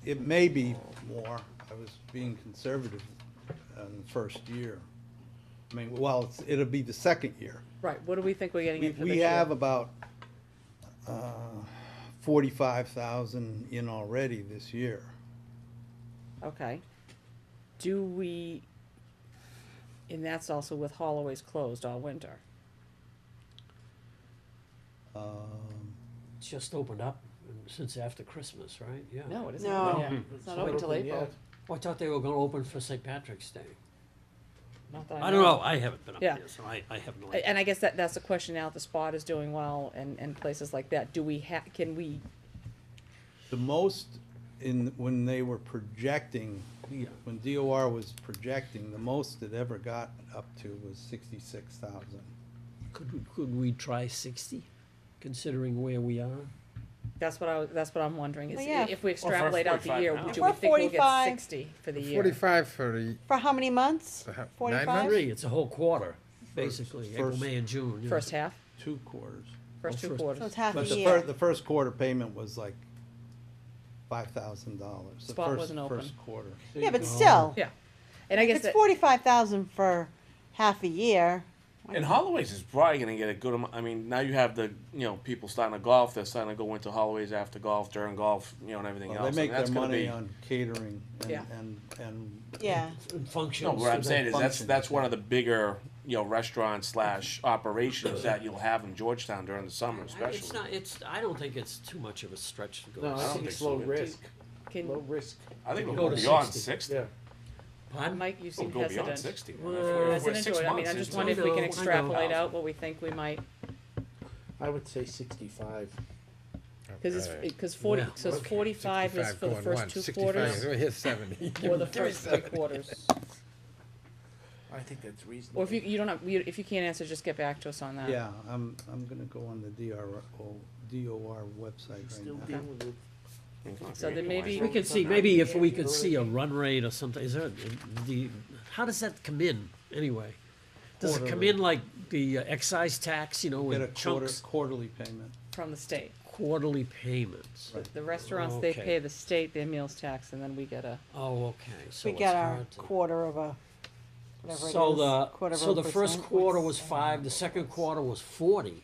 it may be more, I was being conservative in the first year. I mean, well, it'll be the second year. Right, what do we think we're getting in for this We year? have about 45,000 in already this year. Okay. Do we, and that's also with Holloway's closed all winter. Um, It's just opened up, and since after Christmas, right? Yeah. No, it isn't. No. open yet. It's not open till April. Oh, I thought they were gonna open for St. Patrick's Day. Not that I don't know, I haven't been up Yeah. there, so I have no idea. And I guess that's the question now, if the Spot is doing well and places like that, do we can we, The most when they were projecting, Yeah. when DOR was projecting, the most it ever got up to was 66,000. Could we try 60, considering where we are? that's what I'm wondering, is Well, yeah. if we Well, for extrapolate out the 45 year, now. do We're we think we'll get 45. 60 for the year? 45 for the, For how many months? For how- 9 45? months? 3, it's a whole quarter, basically, April, first- May, and June. yeah. First half, 2 quarters. first two first- So quarters. it's half a But the year. the first quarter payment was like $5,000. The Spot first- wasn't open. First quarter. Yeah, but still, Yeah, and I if guess it's that, 45,000 for half a year, And Holloway's is probably gonna get a good amount, I mean, now you have the, people starting to golf, they're starting to go into Holloway's after golf, during golf, and everything Well, else. they make and that's their gonna money be- on catering Yeah. and yeah. And functions. No, what I'm saying is functions, that's one yeah. of the bigger, restaurants slash operations that you'll have in Georgetown during the summer It's especially. not, I don't think it's too much of a stretch to go. No, I don't think think it's so. low risk, can, low risk, I think Go we'll go to beyond 60. 60. yeah. Pardon? Mike, you We'll seem go beyond hesitant. 60. Well, We're Hesitant 6 to it, I mean, months I'm just into wondering if we can I know. extrapolate out what we think we might, I would say 65. cause Okay. it's, cause 40, Well, so 45 is 65 for the going first once, 2 65 quarters, is- Here's 70. or the Give me first 3 70. quarters? I think that's reasonable. Or if you don't have, if you can't answer, just get back to us on that. yeah, I'm gonna go on the DOR website Still right now. dealing with, So then maybe- We could see, maybe if we could see a run rate or something, is there, how does that come in, anyway? Does it come in like the excise tax, Get a with chunks, quarterly payment. From the state. quarterly payments? The restaurants, they Okay. pay the state their meals tax, and then we get a, Oh, okay, so We it's get our hard to. quarter of a, whatever it is. So quarter of so a the first percent. quarter was 5, the second quarter was 40.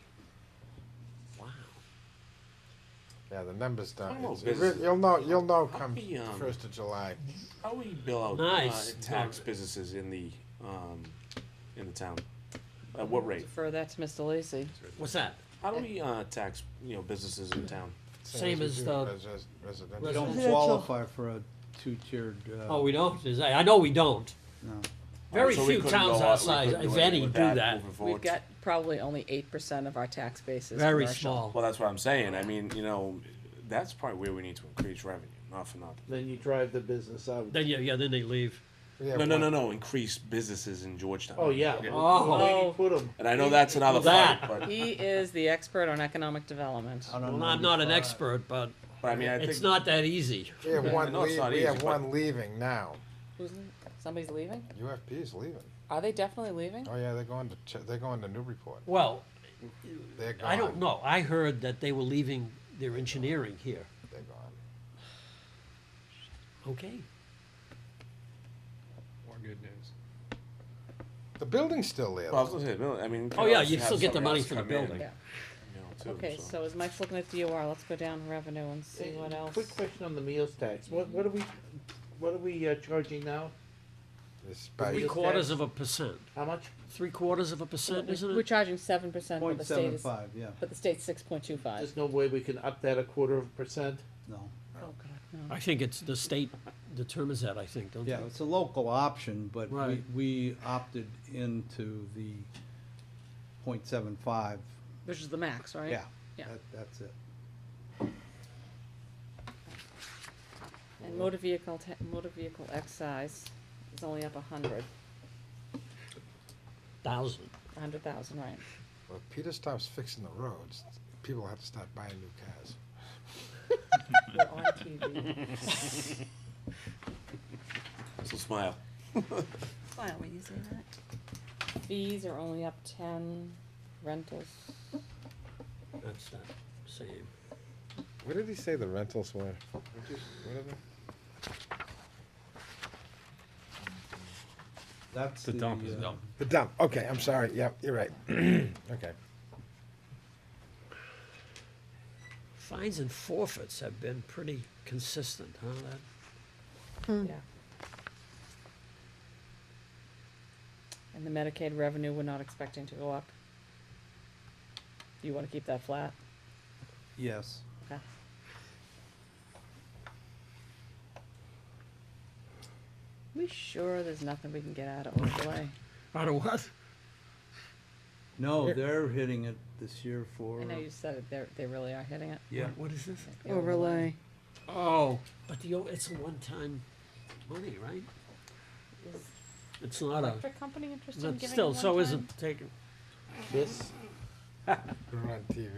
Wow. Yeah, the numbers I don't, don't know, it's- business- you'll know come we, 1st of July. How we bill out Nice. tax businesses in the town? At what rate? defer that to Mr. Lacy. What's that? How do we tax businesses in town? Same we as do the- residential. You don't Residential. qualify for a 2-tiered, Oh, we don't? Is that, I know we don't. no. Very So we few couldn't towns go our out- we size, couldn't if anything any, with do that. moving forward? We've got probably only 8% of our tax base is Very commercial. small. Well, that's what I'm saying. I mean, that's probably where we need to increase revenue, not for nothing. then you drive the business out. Then, yeah, then they leave. We have No, no, one- no, no, increase businesses in Georgetown. Oh, yeah. Oh. Where you put 'em. And I know that's another That. fight, but He is the expert on economic development. Out on Well, I'm not an 95. expert, but I mean, I think. it's not that easy. We have one know it's not we have easy, one leaving now. Who's, somebody's leaving? UFP's leaving. Are they definitely leaving? Oh, yeah, they're going to Newburyport. Well, They're gone. I don't know. I heard that they were leaving their engineering here. They're gone. Okay. More good news. The building's still there. Well, I was though. gonna say, Bill, I mean. you Oh, can yeah, always you have still get the somebody money else for the come in, building. Yeah. too, Okay, so. so as Mike's looking at DOR, let's go down revenue and see what else. Quick question on the meals tax. What are we charging now? It's by- 0.75%. How much? 0.75%, isn't We're it? charging 7%, but the state is, 0.75, yeah, but the state's 6.25. There's no way we can up that a quarter of a percent? no. Oh, God, no. I think it's, the state determines that, I think, don't they? Yeah, it's a local option, but Right. we opted into the 0.75, Which is the max, right? yeah, Yeah. that's it. And motor vehicle excise is only up 100,000, right? Well, if Peter stops fixing the roads, people have to start buying new cars. We're on TV. So smile. Smile when you say that. Fees are only up 10, rentals. That's that same. What did he say the rentals were? What are they? That's The dump is dump. The dump, okay, I'm sorry, yep, you're right. Okay. Fines and forfeits have been pretty consistent, huh? That, Yeah. And the Medicaid revenue, we're not expecting to go up. You wanna keep that flat? Yes, Okay. We sure there's nothing we can get out of overlay? Out of what? No, they're hitting it this year for, I know you said it, they really are hitting it. yeah. What is this? The Overlay. Oh, but it's a one-time money, right? Is It's not a, electric company interested in but giving still, it so one isn't taken. This, Put it on TV.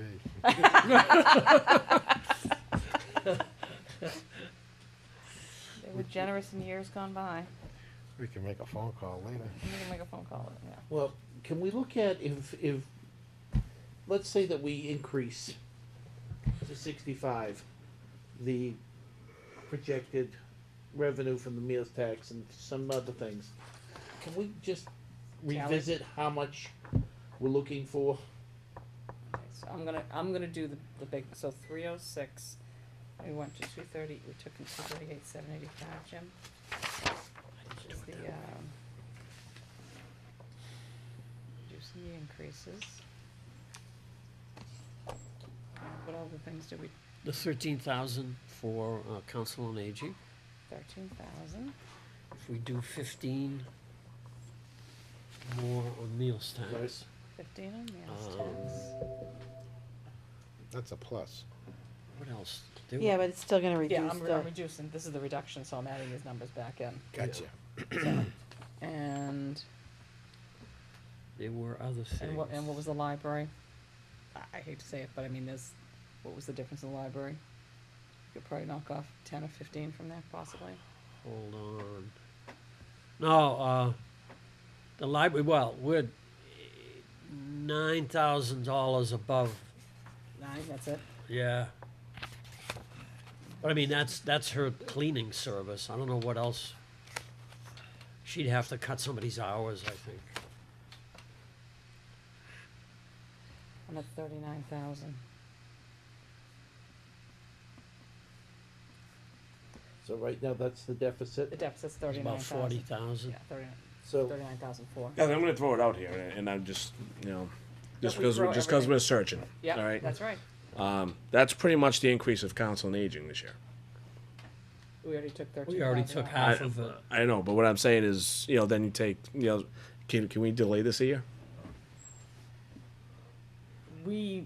They were generous in years gone by. We can make a phone call later. I'm gonna make a phone call, yeah. well, can we look at if, let's say that we increase to 65, the projected revenue from the meals tax and some other things. Can we just revisit how much we're looking for? Okay, so I'm gonna do the big, so 306, we went to 230, we took in 238, 785, Jim. Is the, reducing the increases. What other things did we, The 13,000 for Council on Aging. 13,000, If we do 15 more on meals tax. 15 on meals Um, tax. That's a plus. What else? There Yeah, were- but it's still gonna Yeah, reduce I'm the, reducing, this is the reduction, so I'm adding these numbers back in. Gotcha. And, There were other things. and what was the library? I hate to say it, but I mean, what was the difference in the library? You could probably knock off 10 or 15 from there, possibly. Hold on. No, the library, well, we're $9,000 above, 9, that's it? yeah. But I mean, that's her cleaning service. I don't know what else. She'd have to cut somebody's hours, I think. I'm at 39,000. So right now, that's the deficit. The deficit's It's about 39,000. 40,000. Yeah, 39,004. Yeah, I'm gonna throw it out here, and I'm just, just we because throw just because everything. we're searching. All Yeah, right. that's right. That's pretty much the increase of council on aging this year. We already took 13,000. We already took out. half of it. I know, but what I'm saying is, then you take, can we delay this a year? We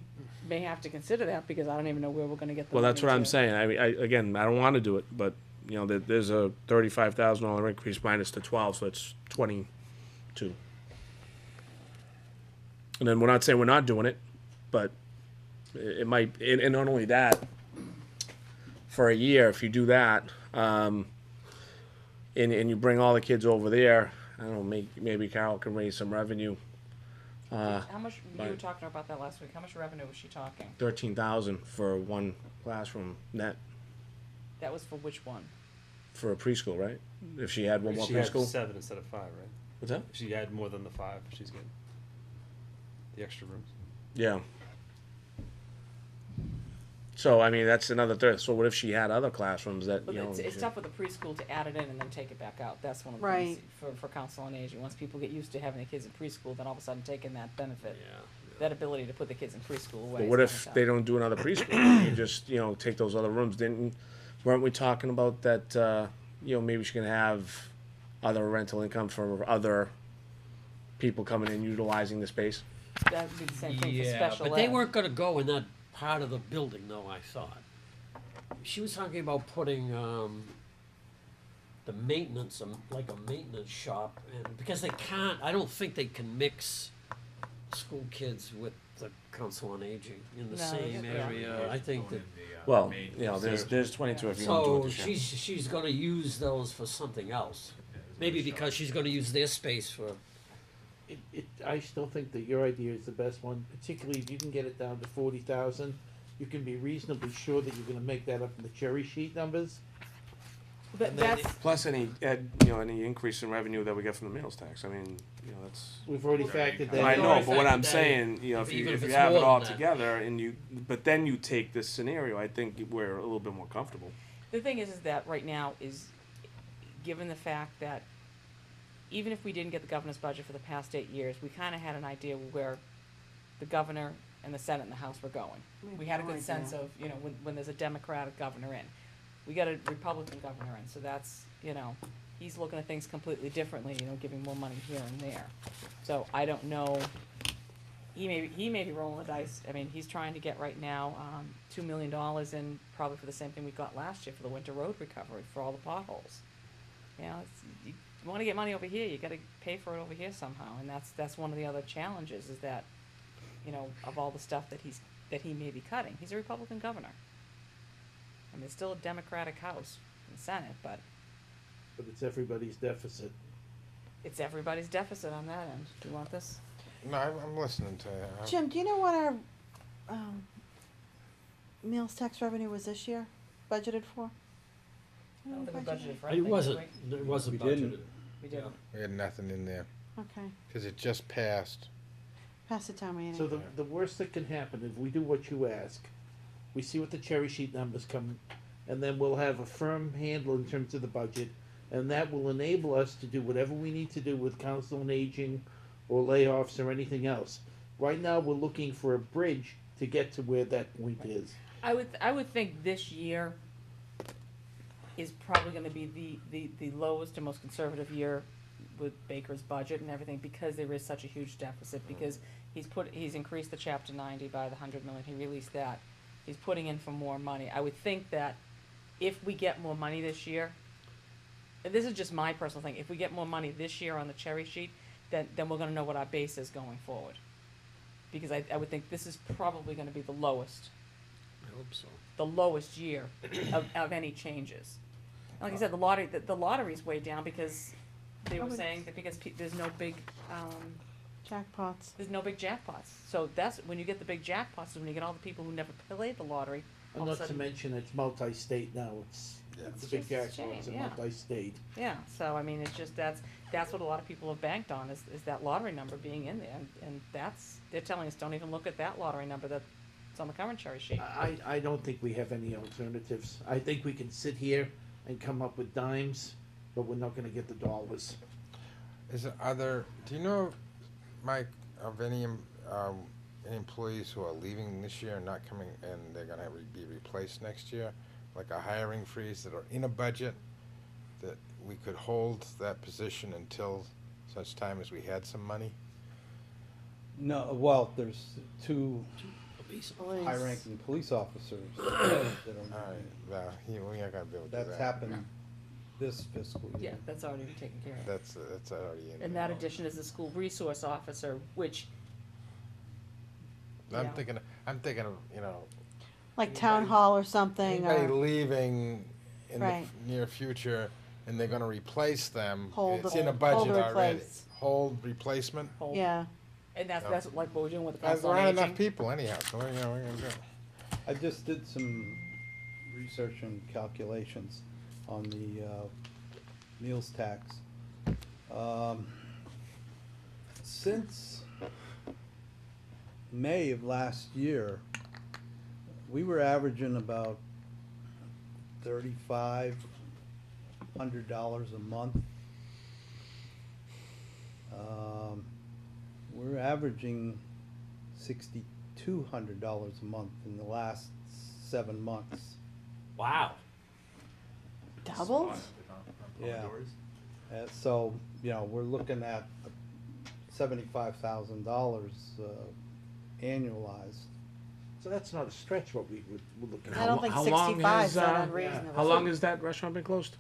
may have to consider that because I don't even know where we're gonna get the Well, money that's what I'm to- saying. I mean, again, I don't want to do it, but there's a $35,000 increase minus the 12, so it's 22. And then we're not saying we're not doing it, but it might. And not only that, for a year, if you do that, and you bring all the kids over there, I don't know, maybe Carol can raise some revenue. How much, you were Right. talking about that last week, how much revenue was she talking? 13,000 for one classroom net That was for which one? for a preschool, right? If she had one more She had preschool. 7 instead of 5, right? What's that? If she had more than the 5, she's getting the extra rooms. Yeah. So I mean, that's another third. So what if she had other classrooms that But it's she- tough with the preschool to add it in and then take it back out. That's one of the Right. things for council on aging. Once people get used to having the kids in preschool, then all of a sudden taking that benefit, Yeah. that ability to put the kids in preschool away. But what is if kinda they tough. don't do another preschool? You just take those other rooms. Weren't we talking about that? Maybe she can have other rental income for other people coming in utilizing the space. That would be the same thing for Yeah, special but they ed. weren't gonna go in that part of the building, though, I thought. She was talking about putting, the maintenance, like a maintenance shop, and, because they can't, I don't think they can mix school kids with the council on aging in the No, same yeah. area. I think that, Well, there's 22 if you want to do it so this year. she's gonna use those for something else. Maybe because she's gonna use their space for, I still think that your idea is the best one, particularly if you can get it down to 40,000. You can be reasonably sure that you're gonna make that up in the cherry sheet numbers. But and then that's, Plus any increase in revenue that we get from the meals tax. I mean, that's. We've already factored that in. I know, already but what factored I'm that saying, in, if even if you it's have it more all than that. together but then you take this scenario, I think we're a little bit more comfortable. the thing is that right now is, given the fact that even if we didn't get the governor's budget for the past 8 years, we kinda had an idea where the governor and the Senate and the House were going. We had a no good sense idea. of, when there's a Democratic governor in. We got a Republican governor in, so that's, he's looking at things completely differently, you know, giving more money here and there. So I don't know, he may be rolling the dice, I mean, he's trying to get right now, $2 million in, probably for the same thing we got last year, for the winter road recovery, for all the potholes. You know, you wanna get money over here, you gotta pay for it over here somehow, and that's one of the other challenges, is that, you know, of all the stuff that he may be cutting, he's a Republican governor. I mean, it's still a Democratic House and Senate, but But it's everybody's deficit. it's everybody's deficit on that end. Do you want this? No, I'm listening to you. Jim, do you know what our, meals tax revenue was this year, budgeted for? I don't think we budgeted for It anything, wasn't, did it wasn't We didn't. budgeted. we? We didn't. We had nothing in there, Okay, cause it just passed. pass it down, meeting. So the worst that can happen, if we do what you ask, we see what the cherry sheet numbers come, and then we'll have a firm handle in terms of the budget, and that will enable us to do whatever we need to do with council on aging, or layoffs, or anything else. Right now, we're looking for a bridge to get to where that point is. I would think this year is probably gonna be the lowest and most conservative year with Baker's budget and everything, because there is such a huge deficit, because he's increased the chapter 90 by the 100 million, he released that. He's putting in for more money. I would think that if we get more money this year, and this is just my personal thing, if we get more money this year on the cherry sheet, then we're gonna know what our base is going forward. Because I would think this is probably gonna be the lowest I hope so. the lowest year of any changes. Like I said, the lottery's way down because they were saying that because there's no big, Jackpots. there's no big jackpots. So that's, when you get the big jackpots, is when you get all the people who never played the lottery, all And of a not to sudden, mention, it's multi-state now, it's the big just a shame, jackpots are yeah. multi-state. yeah, so I mean, it's just, that's what a lot of people have banked on, is that lottery number being in there, and that's, they're telling us, don't even look at that lottery number that's on the current cherry sheet. I don't think we have any alternatives. I think we can sit here and come up with dimes, but we're not gonna get the dollars. Do you know, Mike, of any employees who are leaving this year and not coming, and they're gonna be replaced next year? Like a hiring freeze that are in a budget, that we could hold that position until such time as we had some money? No, well, there's two Police. Police. high-ranking police officers that are, Alright, well, we ain't gonna be able to do that. that's happened this fiscal year. Yeah, that's already been taken care of. That's already in. And that addition is the school resource officer, which, I'm yeah. thinking of, you know, Like town hall or something, anybody or leaving in the Right. near future, and they're gonna replace them, Hold it's the- in a hold budget the already. replace. Hold replacement? hold, yeah. and that's, Yeah. that's like what we're doing with the There council on aren't enough aging. people anyhow, so what, you know, what are you gonna do? I just did some research and calculations on the meals tax. Since May of last year, we were averaging about $3,500 a month. We're averaging $6,200 a month in the last 7 months. Wow. Doubled? Yeah. So, you know, we're looking at $75,000 annualized. So that's not a stretch what we're looking I at. don't think How long 65 has, is that uh, unreasonable. How long has that restaurant been closed?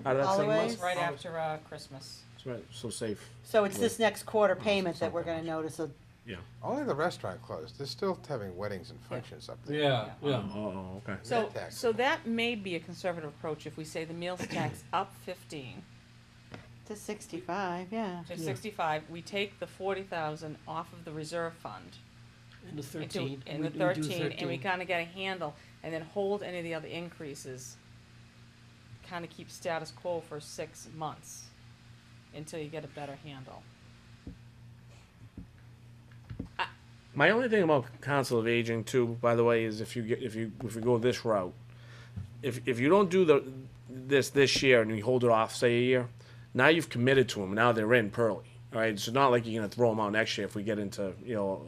Out of that 7 Always? months? Right after, Christmas. That's right, so safe. So it's this next quarter payment that we're gonna notice a, Yeah. Only the restaurant closed, they're still having weddings and functions up there. Yeah, yeah. Oh, okay. So, Net tax. so that may be a conservative approach if we say the meals tax up 15 to 65, yeah. to 65, we take the 40,000 off of the reserve fund. In the into- 13. In we the do 13, and we kinda get a handle, and then hold any of the other increases. Kinda keep status quo for 6 months, until you get a better handle. My only thing about Council of Aging too, by the way, is if we go this route, if you don't do this year and you hold it off, say a year, now you've committed to them. Now they're in Pearly. All right, so not like you're gonna throw them out next year if we get into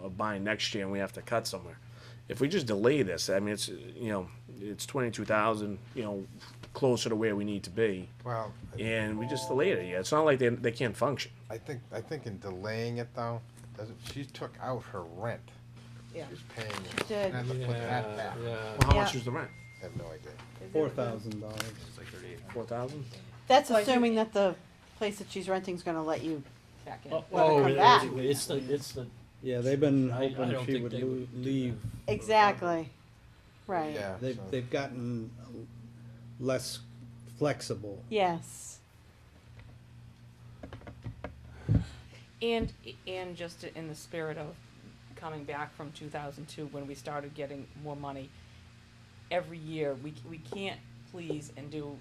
a bind next year and we have to cut somewhere. If we just delay this, I mean it's 22,000 closer to where we need to be, Well, and we just delayed it. Yeah, it's not like they can't function. I think in delaying it though, she took out her rent. Yeah. She's paying, She did. had to put that back. Well, how much Yeah. is the rent? I have no idea. $4,000. It's like 38. 4,000. That's So I think- assuming that the place that she's renting's gonna let you, Back in. Let her come back. It's the, Yeah, they've been I hoping don't she think would they would do leave. exactly, right, Yeah. They've, so- they've gotten less flexible. yes. And just in the spirit of coming back from 2002, when we started getting more money, every year, we can't please and do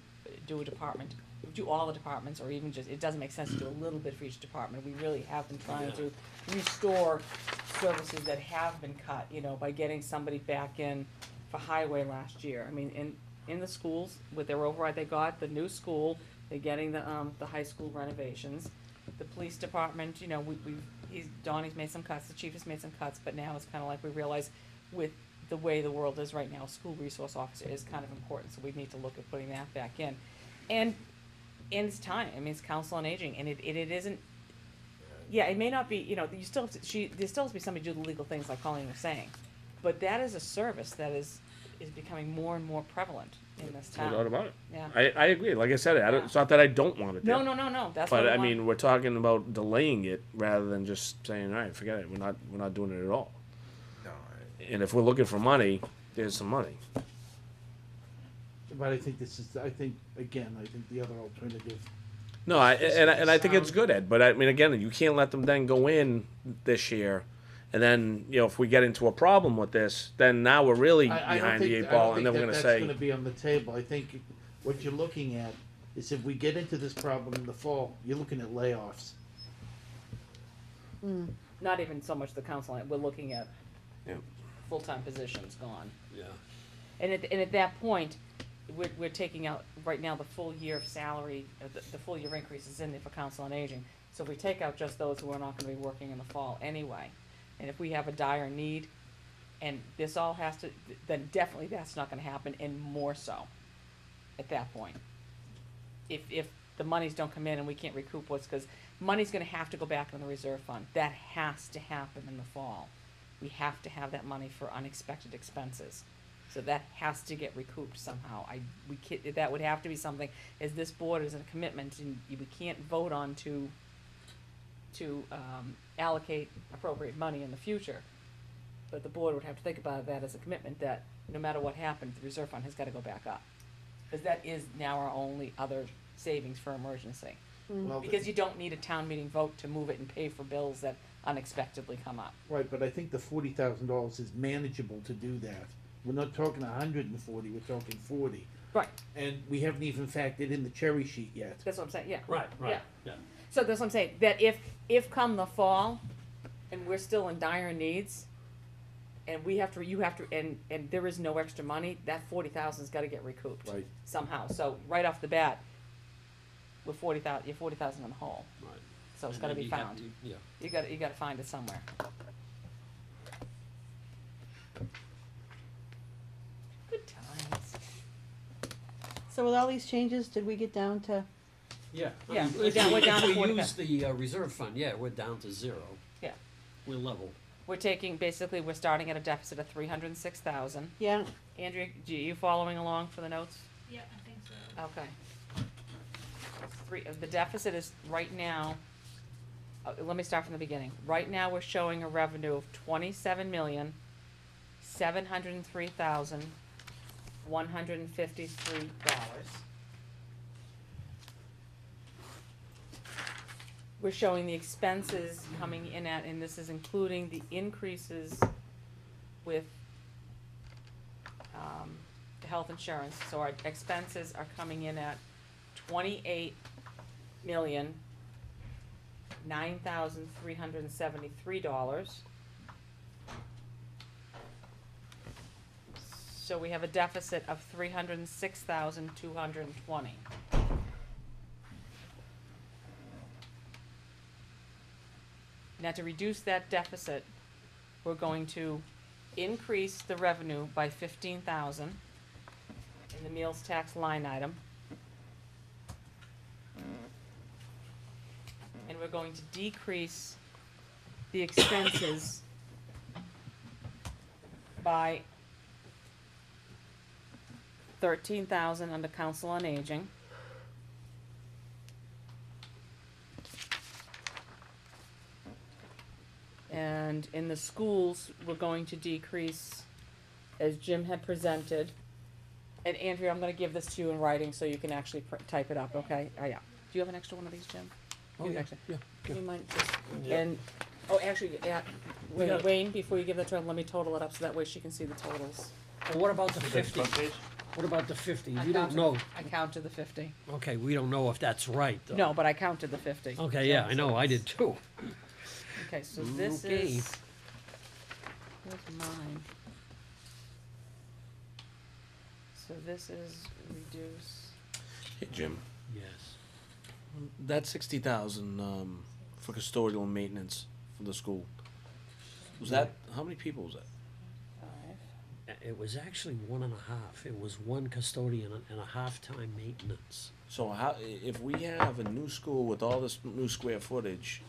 a department, do all the departments, or even just, it doesn't make sense to do a little bit for each department. We really have been trying to restore services that have been cut, you know, by getting somebody back in for highway last year. I mean, in the schools, with their override they got, the new school, they're getting the high school renovations. The police department, you know, Donnie's made some cuts, the chief has made some cuts, but now it's kinda like we realize with the way the world is right now, school resource officer is kind of important, so we need to look at putting that back in. And it's time, I mean, it's council on aging, and it isn't, yeah, it may not be, you know, you still have to, there still has to be somebody to do the legal things like Colleen was saying, but that is a service that is becoming more and more prevalent in this No town. doubt about it. Yeah. I agree. Like I said, it's not that I don't want it there. No, that's what But I I want. mean, we're talking about delaying it rather than just saying, all right, forget it. We're not doing it at all. No, And if we're looking for money, there's some money. But I think I think the other alternative, No, and I think it's good, Ed. But I mean, again, you can't let them then go in this year, and then you know if we get into a problem with this, then now we're really I don't behind the think, eight I don't ball, and think then we're that gonna that's say, gonna be on the table. I think what you're looking at is if we get into this problem in the fall, you're looking at layoffs. Not even so much the council, we're looking at Yeah. full-time positions gone. yeah. And at that point, we're taking out, right now, the full year of salary, the full year increase is in there for council on aging. So if we take out just those who are not gonna be working in the fall anyway, and if we have a dire need, and this all has to, then definitely that's not gonna happen, and more so at that point. If the monies don't come in and we can't recoup what's, cause money's gonna have to go back in the reserve fund, that has to happen in the fall. We have to have that money for unexpected expenses. So that has to get recouped somehow. That would have to be something, as this board is in a commitment, and we can't vote on to allocate appropriate money in the future. But the board would have to think about that as a commitment, that no matter what happens, the reserve fund has gotta go back up. Cause that is now our only other savings for emergency. Well, Because you don't need a town meeting vote to move it and pay for bills that unexpectedly come up. right, but I think the $40,000 is manageable to do that. We're not talking 140, we're talking 40. Right, And we haven't even factored in the cherry sheet yet. that's what I'm saying, yeah. Right, Yeah. right, yeah. So that's what I'm saying, that if come the fall, and we're still in dire needs, and you have to, and there is no extra money, that 40,000's gotta get recouped. Right. Somehow, so right off the bat, you're 40,000 in the hole, Right. so it's And gotta then be you have found. to- Yeah. You gotta find it somewhere. Good times. So with all these changes, did we get down to, Yeah. Yeah, If we're down we- to If we 40. use the reserve fund, yeah, we're down to zero. Yeah. We're level. We're taking, basically, we're starting at a deficit of 306,000. yeah, Andrea, you following along for the notes? Yeah, I think so. Okay. The deficit is right now, let me start from the beginning. Right now, we're showing a revenue of $27,703,153. We're showing the expenses coming in at, and this is including the increases with, the health insurance, so our expenses are coming in at $28,009,373. So we have a deficit of $306,220. Now, to reduce that deficit, we're going to increase the revenue by 15,000. in the meals tax line item. And we're going to decrease the expenses by 13,000 under Council on Aging. And in the schools, we're going to decrease, as Jim had presented. And Andrea, I'm gonna give this to you in writing so you can actually type it up, okay? Oh, yeah. Do you have an extra one of these, Jim? Oh, You yeah, actually- yeah, Do you mind just, Yeah. and, oh, actually, yeah, We got it. Wayne, before you give that to her, let me total it up so that way she can see the totals. Well, what about the Next 50? front page? What about the 50? I You don't counted- know. I counted the 50. Okay, we don't know if that's right, though. No, but I counted the 50. Okay, yeah, I know, I did too. Okay, so this Okay. is, here's mine. So this is reduce, Hey, Jim. Yes. That 60,000 for custodial maintenance for the school. Was that how many people was that? 5, It was actually 1.5. It was one custodian and a half-time maintenance. So how if we have a new school with all this new square footage,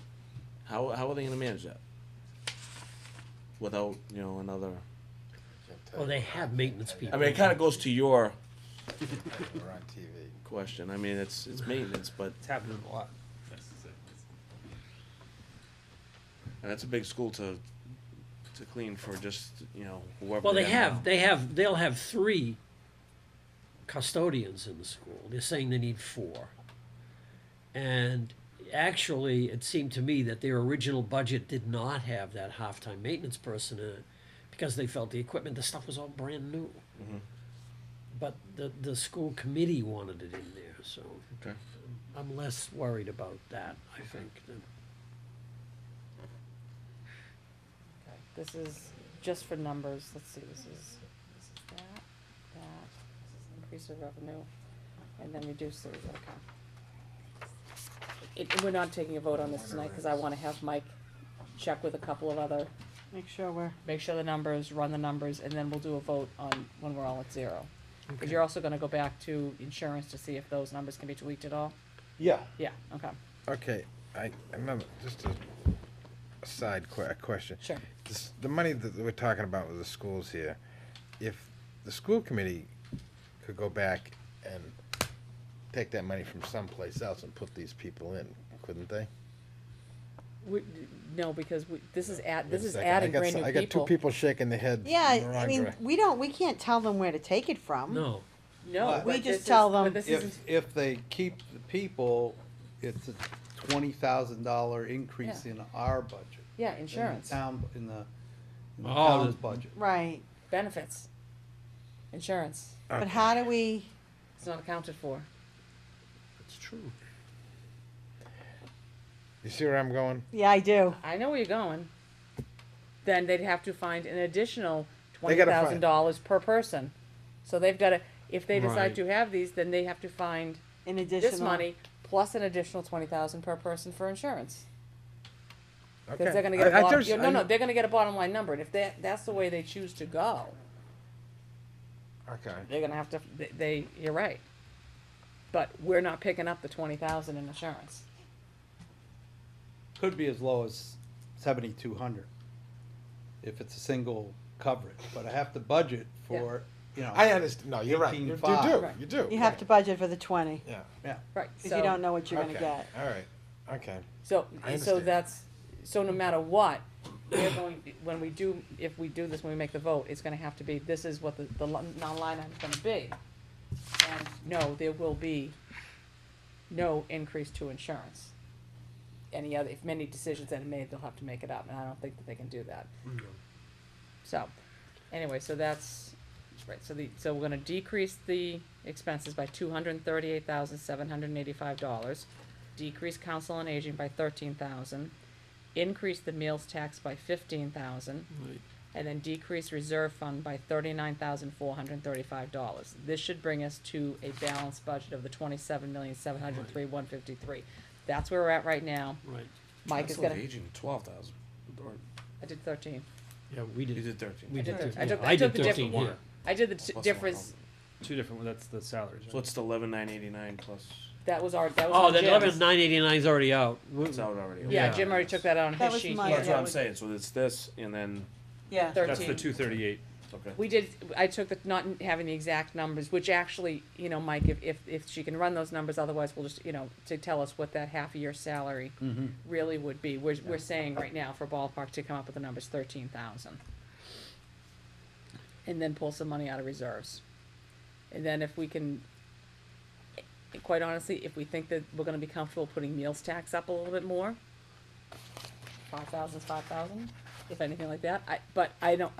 how are they going to manage that? Without another. Well, they have maintenance people. I mean, it kind of goes to your We're on TV. question. I mean, it's maintenance, but It's happening a lot. and that's a big school to clean for just whoever. Well, now. they'll have 3 custodians in the school. They're saying they need 4. And actually, it seemed to me that their original budget did not have that half-time maintenance person in it because they felt the equipment, the stuff was all brand new. Mhm. But the school committee wanted it in there, so Okay. I'm less worried about that, I think, than okay, this is just for numbers, let's see, this is that, this is increase of revenue, and then reduce the reserve account. We're not taking a vote on this tonight, cause I wanna have Mike check with a couple of other, Make sure we're, make sure the numbers, run the numbers, and then we'll do a vote on when we're all at 0. Cause Okay. you're also gonna go back to insurance to see if those numbers can be tweaked at all? Yeah. Yeah, okay, Okay, I remember, just a side question. sure. The money that we're talking about with the schools here, if the school committee could go back and take that money from someplace else and put these people in, couldn't they? No, because this is Wait a this is second, adding brand new I got 2 people. people shaking their heads in the yeah, I wrong mean, direction. we can't tell them where to take it from. No, No, But- but We this just tell is- them- but this isn't- If they keep the people, it's a $20,000 increase Yeah. in our budget. Yeah, In the insurance, town, in the Oh, town's the- budget. Right, benefits, insurance, but how do we, it's not accounted for. it's true. You see where I'm going? yeah, I do. I know where you're going. Then they'd have to find an additional They gotta $20,000 per person. So they've gotta, if they decide Right. to have these, then they have to find In addition. this money plus an additional 20,000 per person for insurance. Okay. Cause they're gonna get a I bottom, just- no, they're gonna get a bottom line number, and if that's the way they choose to go, Okay. they're gonna have to, you're right. But we're not picking up the 20,000 in insurance. Could be as low as 7,200 if it's a single coverage, but I have to budget for, I understand, no, you're right, you 18.5. do, you do. You have to budget for the 20, Yeah, Yeah. Right, because you don't know what you're gonna okay, get. all right, okay. So, I so understand. so no matter what, we're going, if we do this, when we make the vote, it's gonna have to be, this is what the non-line item's gonna be. And no, there will be no increase to insurance. Any other, if many decisions that are made, they'll have to make it up, and I don't think that they can do that. So, anyway, so that's, right, so we're gonna decrease the expenses by $238,785, decrease council on aging by 13,000, increase the meals tax by 15,000, Right. and then decrease reserve fund by $39,435. This should bring us to a balanced budget of the $27,703,153. That's where we're at right now. Right. Mike is Council on gonna, Aging, 12,000. Or I did 13. Yeah, we you did. did 13. We I did did 13. the- I did the 13 different here. I did the Plus one. difference Two different, that's the salaries, So right? it's the 11,989 plus. That was our, that was Oh, on that Jim's. 11,989 is already out. It's out already. Yeah, Yeah. Jim already took that out on That his was sheet. my- here. That's that what I'm was- saying. So it's this, and then Yeah. That's the 13. 238. okay. We did, I took the, not having the exact numbers, which actually, you know, Mike, if she can run those numbers, otherwise we'll just, you know, to tell us what that half a year salary really would be. We're saying right now for ballpark to come up with the numbers 13,000. And then pull some money out of reserves. And then if we can, quite honestly, if we think that we're gonna be comfortable putting meals tax up a little bit more, 5,000 is 5,000, if anything like that. But I don't,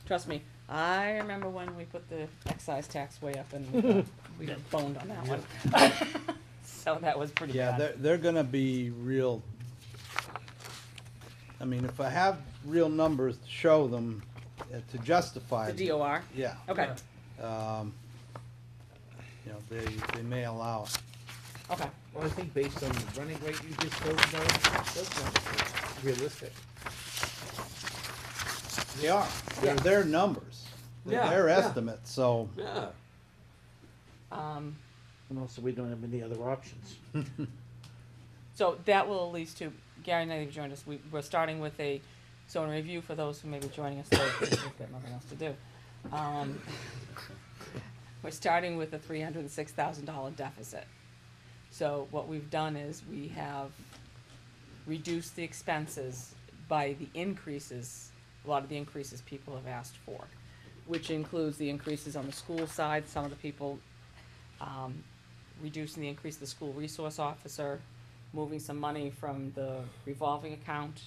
trust me, I remember when we put the excise tax way up and we got boned on that one. So that was pretty Yeah, bad. they're gonna be real, I mean, if I have real numbers to show them, to justify. The them, DOR, Yeah, okay, you know, they may allow it. okay. Well, I think based on the running rate you just told about, that's not realistic. They are, they're their numbers, they're Yeah, their yeah. estimates, so. Yeah. Um, And also, we don't have any other options. so that will at least to, Gary and I have joined us, we're starting with a zone review for those who may be joining us late, because we've got nothing else to do. We're starting with a $306,000 deficit. So what we've done is we have reduced the expenses by the increases, a lot of the increases people have asked for, which includes the increases on the school side, some of the people, reducing the increase of the school resource officer, moving some money from the revolving account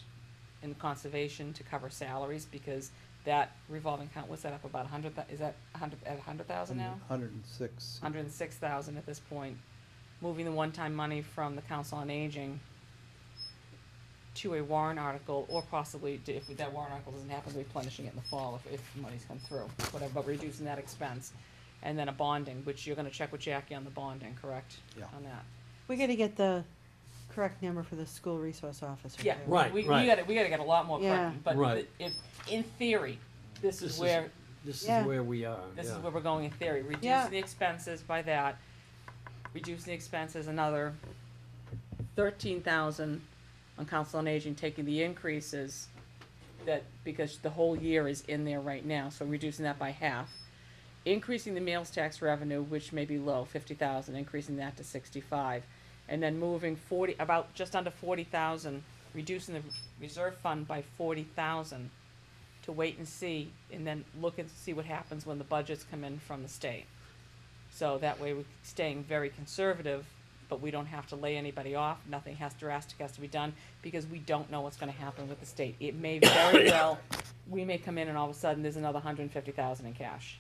in conservation to cover salaries, because that revolving account was set up about is that at 100,000 now? 106. 106,000 at this point. Moving the one-time money from the Council on Aging to a warrant article, or possibly, if that warrant article doesn't happen, replenishing it in the fall if money's come through, whatever, but reducing that expense. And then a bonding, which you're gonna check with Jackie on the bonding, correct? Yeah. On that. We gotta get the correct number for the school resource officer. Yeah, too. Right, we right. gotta get a lot more Yeah. correct, but Right. if, in theory, this is where, This is Yeah. where we are. this is yeah. where we're going in theory, Yeah. reducing the expenses by that, reducing the expenses another 13,000 on Council on Aging, taking the increases that, because the whole year is in there right now, so reducing that by half. Increasing the meals tax revenue, which may be low, 50,000, increasing that to 65. And then moving about just under 40,000, reducing the reserve fund by 40,000 to wait and see, and then look and see what happens when the budgets come in from the state. So that way we're staying very conservative, but we don't have to lay anybody off, nothing drastic has to be done, because we don't know what's gonna happen with the state. It may very well, we may come in and all of a sudden there's another 150,000 in cash.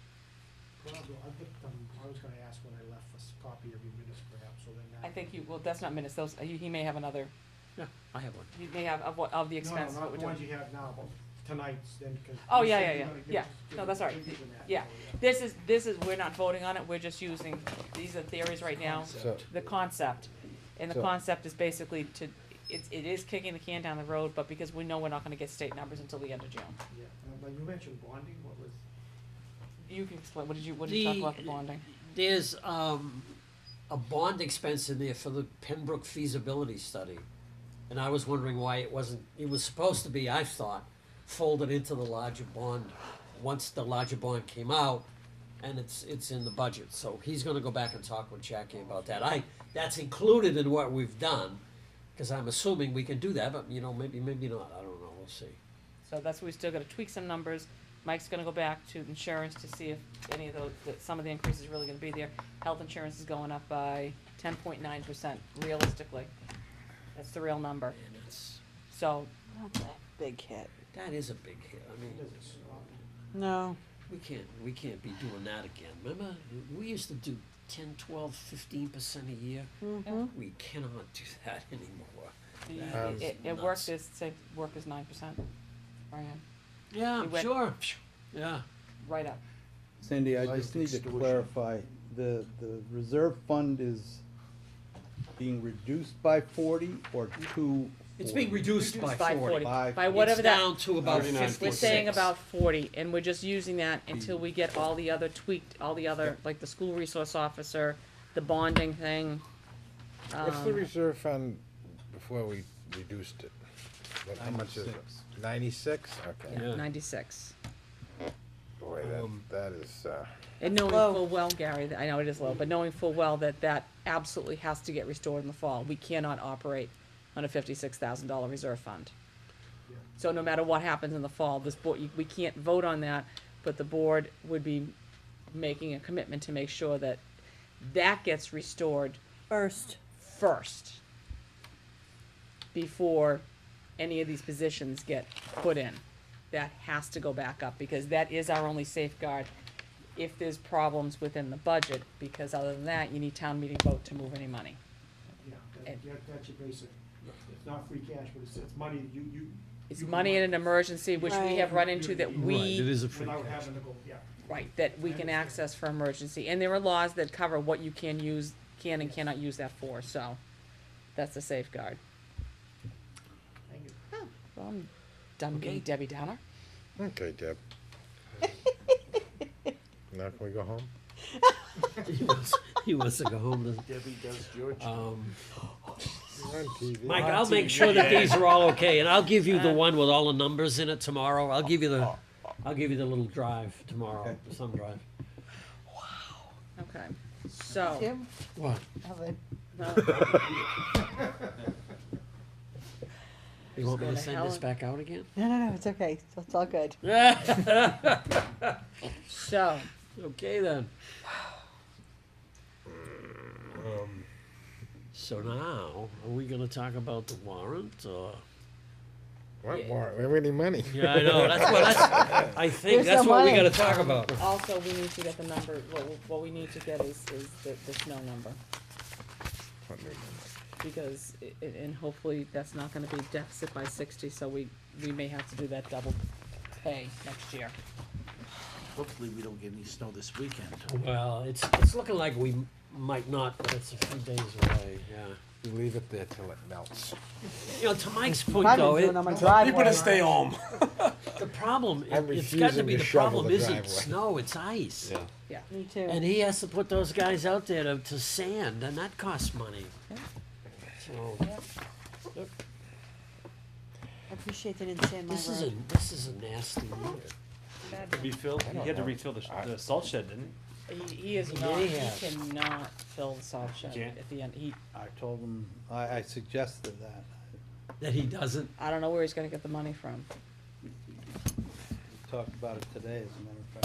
Well, I was gonna ask when I left for a copy of your minutes perhaps, so then that. I think well, that's not minutes, those, he may have another, Yeah, I have one. he may have, of the expenses, No, what not we're the ones doing. you have now, but tonight's then, because. Oh, yeah. No, that's all right. Yeah, Oh, this is, we're not voting on it, we're just using, these are theories right now, So, the concept. And the So- concept is basically to, it is kicking the can down the road, but because we know we're not gonna get state numbers until the end of June. Yeah, but you mentioned bonding, what was? You can explain, what did you talk about the bonding? There's a bond expense in there for the Pembroke feasibility study. And I was wondering why it wasn't, it was supposed to be, I thought, folded into the larger bond, once the larger bond came out, and it's in the budget. So he's gonna go back and talk with Jackie about that. That's included in what we've done, because I'm assuming we can do that, but, you know, maybe not, I don't know, we'll see. So that's where we still gotta tweak some numbers. Mike's gonna go back to insurance to see if any of those, that some of the increase is really gonna be there. Health insurance is going up by 10.9% realistically. That's the real number. And it's, So, That's a big hit. that is a big hit, I mean, No. we can't be doing that again. Remember, we used to do 10, 12, 15% a year. Mm-hmm. We cannot do that anymore. the, That is it nuts. worked is, say, work is 9%, Brian, Yeah, We went- sure. Yeah. right up. Cindy, I Like just need to extortion. clarify, the reserve fund is being reduced by 40 or to It's being reduced by by 40. 40, By- by whatever It's that. down to about 39. 56. We're saying about 40, and we're just using that until we get all the other tweaked, all the other, like the school resource officer, the bonding thing. What's the reserve fund before we reduced it? How much is it? 96? Okay. Yeah. 96. Boy, that is, And knowing Low. full well, Gary, that- I know it is low, but knowing full well that that absolutely has to get restored in the fall. We cannot operate on a $56,000 reserve fund. So no matter what happens in the fall, this board, we can't vote on that, but the board would be making a commitment to make sure that that gets restored First. first before any of these positions get put in. That has to go back up, because that is our only safeguard if there's problems within the budget, because other than that, you need town meeting vote to move any money. Yeah, And- that's your basic, it's not free cash, but it's money that you. It's you can money in run an emergency, which we have run into that Right, it we, is a free Without cash. having to go, yeah. right, that we can access for emergency. And there are laws that cover what you can use, can and cannot use that for, so that's a safeguard. Thank you. Well, I'm done being Debbie Downer. okay, Deb. Now can we go home? He wants to go home. doesn't Debbie does George. he? You're on TV. Mike, I'll make sure that these are all okay, and I'll give you the one with all the numbers in it tomorrow. I'll give you the little drive tomorrow, some drive. Okay, so. Tim, What? have a You want me go to to send hell this and- back out again? No, it's okay. It's all good. So, Okay then. So now, are we gonna talk about the warrant, or? What warrant? We have any money? Yeah, I know, I think There's that's no what we money. gotta talk about. also, we need to get the number, what we need to get is the snow number. What new number? Because, and hopefully that's not gonna be deficit by 60, so we may have to do that double pay next year. Hopefully we don't get any snow this weekend. Well, it's looking like we might not, but it's a few days away, yeah. You leave it there till it melts. You know, to Mike's point Probably though, doing on my driveway. People to stay home. the problem, I'm it's got to refusing be to the shovel problem the isn't driveway. snow, it's ice. Yeah. Me too. And he has to put those guys out there to sand, and that costs money. Yeah. So, I appreciate they didn't sand my this is road. this is a nasty year. Refill, he had to refill the salt shed, didn't He is He not, may he have. cannot fill the salt shed Can't? at the end. I told him, I suggested that. That he doesn't. I don't know where he's gonna get the money from. We talked about it today, as a matter of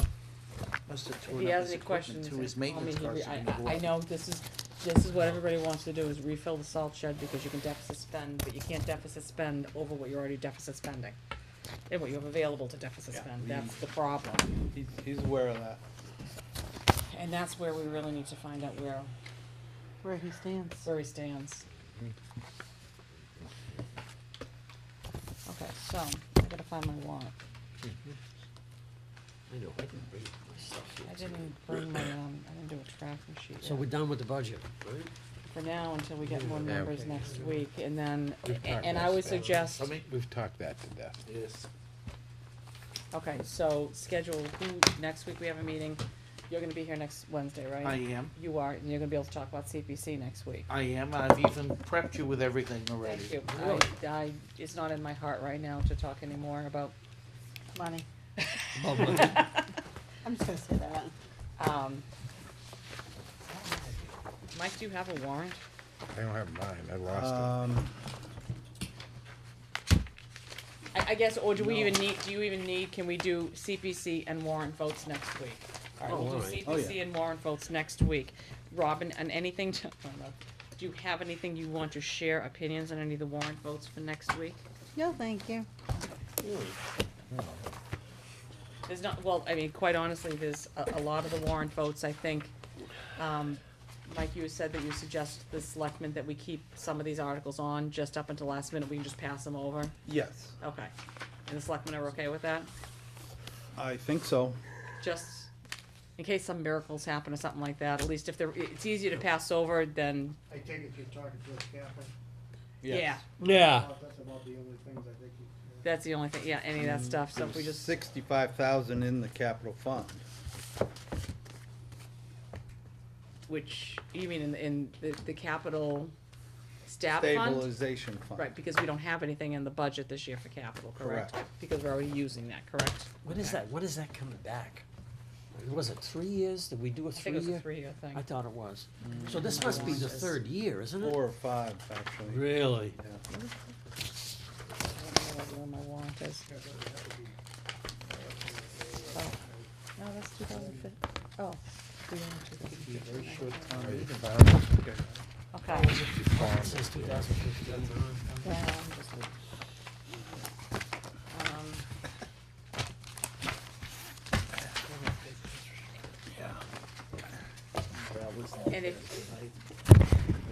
fact. Must have If torn he up has his any equipment questions, too. His call me. maintenance costs are gonna go I up. know, this is what everybody wants to do, is refill the salt shed, because you can deficit spend, but you can't deficit spend over what you're already deficit spending. And what you have available to deficit spend, that's the problem. He's aware of that. And that's where we really need to find out where Where he stands. he stands. Okay, so, I gotta find my wallet. I know, I didn't bring my stuff I here. didn't bring my, I didn't do a tracking sheet So yet. we're done with the budget, right? For now, until we get more Yeah, numbers okay. next week, and then, We've talked and I about would that. suggest, We've talked that to death. Yes. okay, so schedule, next week we have a meeting, you're gonna be here next Wednesday, right? I am. You are, and you're gonna be able to talk about CPC next week. I am. I've even prepped you with everything already. Thank you. It's not in my heart right now to talk anymore about, Money. About money. I'm just gonna say that. Mike, do you have a warrant? I don't have mine. I lost I guess, or do we even need, can we do CPC and warrant votes next week? Alright, we'll do Oh, alright. Oh, CPC yeah. and warrant votes next week. Robin, and anything to, do you have anything you want to share opinions on any of the warrant votes for next week? No, thank you. There's not, well, I mean, quite honestly, there's a lot of the warrant votes, I think, Mike, you said that you suggest the selectmen that we keep some of these articles on just up until last minute, we can just pass them over? Yes, Okay. And the selectmen are okay with that? I think so. Just in case some miracles happen or something like that, at least if they're, it's easier to pass over than, I take it you're talking to George Kaplan. Yeah, Yeah. That's about the only things I think. that's the only thing, yeah, any of that stuff, so if we just, 65,000 in the capital fund. which, you mean in the capital staff fund? Stabilization fund. Right, because we don't have anything in the budget this year for capital, correct? Correct. Because we're already using that, correct? When is that, when is that coming back? Was it 3 years? Did we do a I think it was a 3-year? 3-year thing. I thought it was. So this must be the third year, isn't it? 4 or 5, actually. Really? Yeah. I don't know where my warrant is. Oh, no, that's 2015, oh. Very short Oh, time. you found it? Okay. It says 2015. Yeah, I'm just,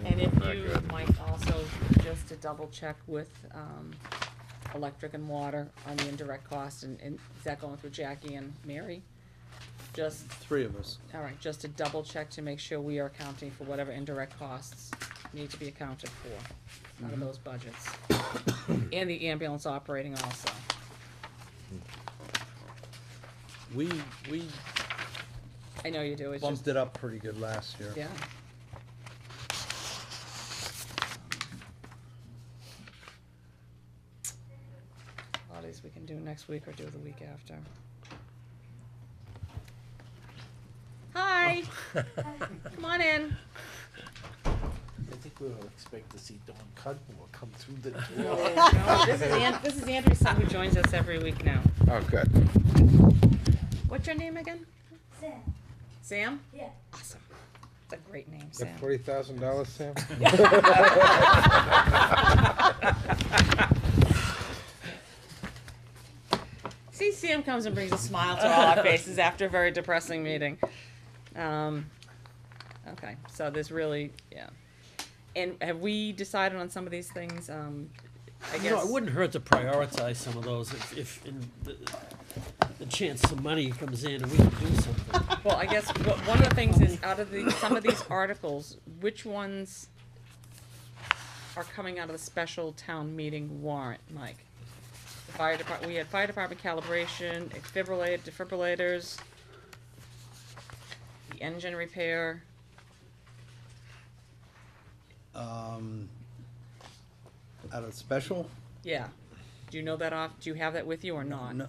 and if you might also, just to double check with, electric and water on the indirect cost, and is that going through Jackie and Mary? Just, 3 of us. all right, just to double check to make sure we are accounting for whatever indirect costs need to be accounted for out of those budgets. And the ambulance operating also. We I know you do, it's just, bumped it up pretty good last year. yeah. A lot of these we can do next week or do the week after. Hi, come on in. I think we will expect to see Don Cudmore come through the No, door. no, this is Andrew's son who joins us every week now. Oh, good. What's your name again? Sam, Sam? yeah. Awesome. It's a great name, Is that Sam. $40,000, Sam? See, Sam comes and brings a smile to all our faces after a very depressing meeting. Okay, so there's really, yeah. And have we decided on some of these things? I You know, guess. it wouldn't hurt to prioritize some of those if in the chance some money comes in and we can do something. Well, I guess one of the things is out of some of these articles, which ones are coming out of the special town meeting warrant, Mike? The fire department, we had fire department calibration, defibrillators, the engine repair. Out of special? Yeah. Do you know that off? Do you have that with you or not? No,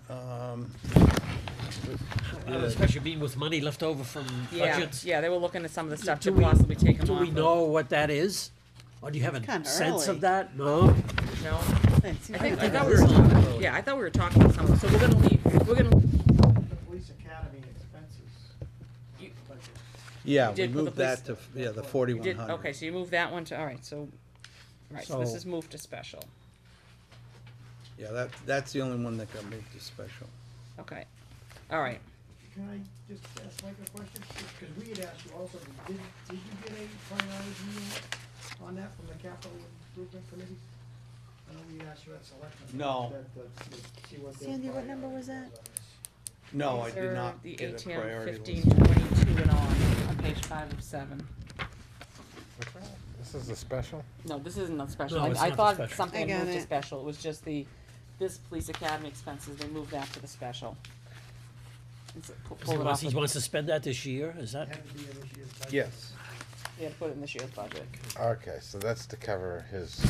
Especially being with money left over from Yeah, budgets. yeah, they were looking at some of the stuff Do to we- possibly take them Do off. we know what that is? Or do you have a kinda sense early. of that? No? No? It seems I like thought we There's a lot of were, those. yeah, I thought we were talking about some of them, so we're gonna leave, The police academy expenses. You- budget. Yeah, we did put the moved that to, police- the you did, 4,100. okay, so you moved that one to, all right, so, right, so this So- is moved to special, Yeah, that's the only one that got moved to special. okay, all right. Can I just ask Mike a question? Because we had asked you also, did you get a priority meeting on that from the capital improvement committee? I know we asked you at selection. No. See what their Sandy, what number was priority that? on this. No, I These are did not the get a ATM priority 15, list. 22 and on page 5 of 7. This is the special? No, this isn't a special, No, it's I not the thought special. something I had got moved to it. special, it was just this police academy expenses, they moved that to the special. Pull it off, He wants to spend that this year, is that? Had to be in this year's budget. Yes. yeah, put it in this year's budget. Okay, so that's to cover his,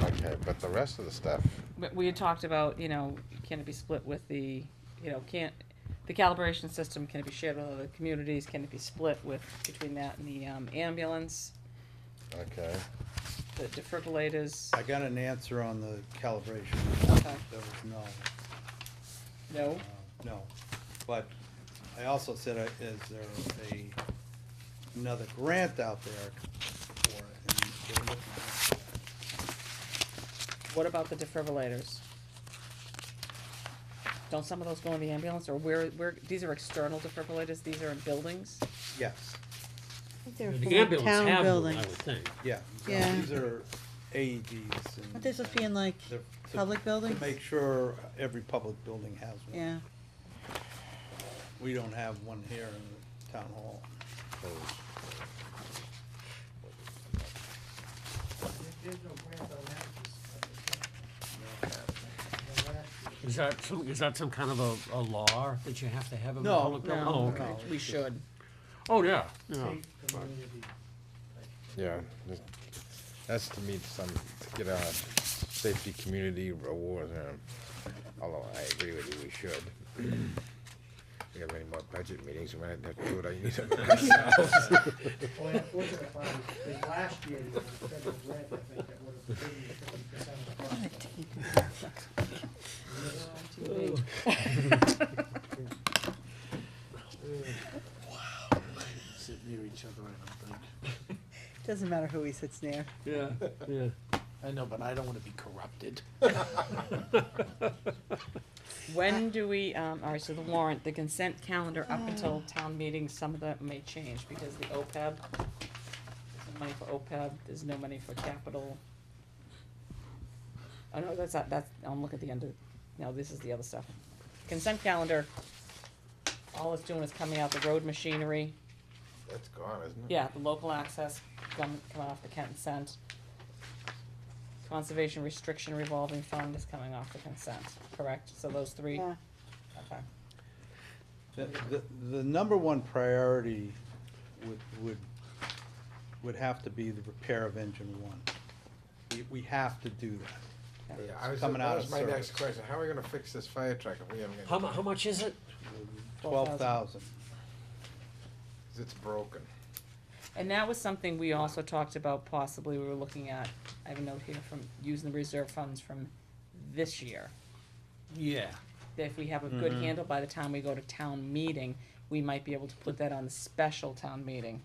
okay, but the rest of the stuff, But we had talked about, can it be split with the, the calibration system, can it be shared with other communities, can it be split between that and the ambulance, okay. the defibrillators? I got an answer on the calibration. Okay. There was no. No? No, but I also said, is there another grant out there for it? And they're looking at that. What about the defibrillators? Don't some of those go in the ambulance, or these are external defibrillators, these are in buildings? Yes, I think they were The from ambulance town have them, I buildings. would think. yeah. So Yeah. These are AEDs and. Aren't they supposed to be in like they're to- public buildings? To make sure every public building has one. Yeah. We don't have one here in the town hall. there's no grant on that, Is that some kind of a law that you have to have in No, public? No, Oh, okay. no. we should. Oh, yeah, yeah. safe community. Yeah, that's to meet some, to get our safety community awards, although I agree with you, we should. We have any more budget meetings, we might have to do it, I need to ourselves. Well, the unfortunate part is last year, there was a federal grant, I think, that would have given you 50% of the cost. Sit near each other, I don't think. Doesn't matter who he sits near. Yeah, yeah. I know, but I don't wanna be corrupted. When do we, all right, so the warrant, the consent calendar up until town meeting, some of that may change because the OPEB, there's no money for OPEB, there's no money for capital. Oh, no, that's not, I'll look at the end of, no, this is the other stuff. Consent calendar, all it's doing is coming out the road machinery, That's gone, isn't it? yeah, the local access, coming off the consent. Conservation restriction revolving fund is coming off the consent, correct? So those three? Yeah. Okay. The number one priority would have to be the repair of engine one. We have to do that. Yeah, It's coming out that of was my next service. question, how are we gonna fix this fire truck if we haven't got, How much is it? 12,000. 'cause it's broken? And that was something we also talked about possibly, we were looking at, I have a note here from using the reserve funds from this year. Yeah. That if we have a good handle by the time we go to town meeting, we might be able to put that on the special town meeting.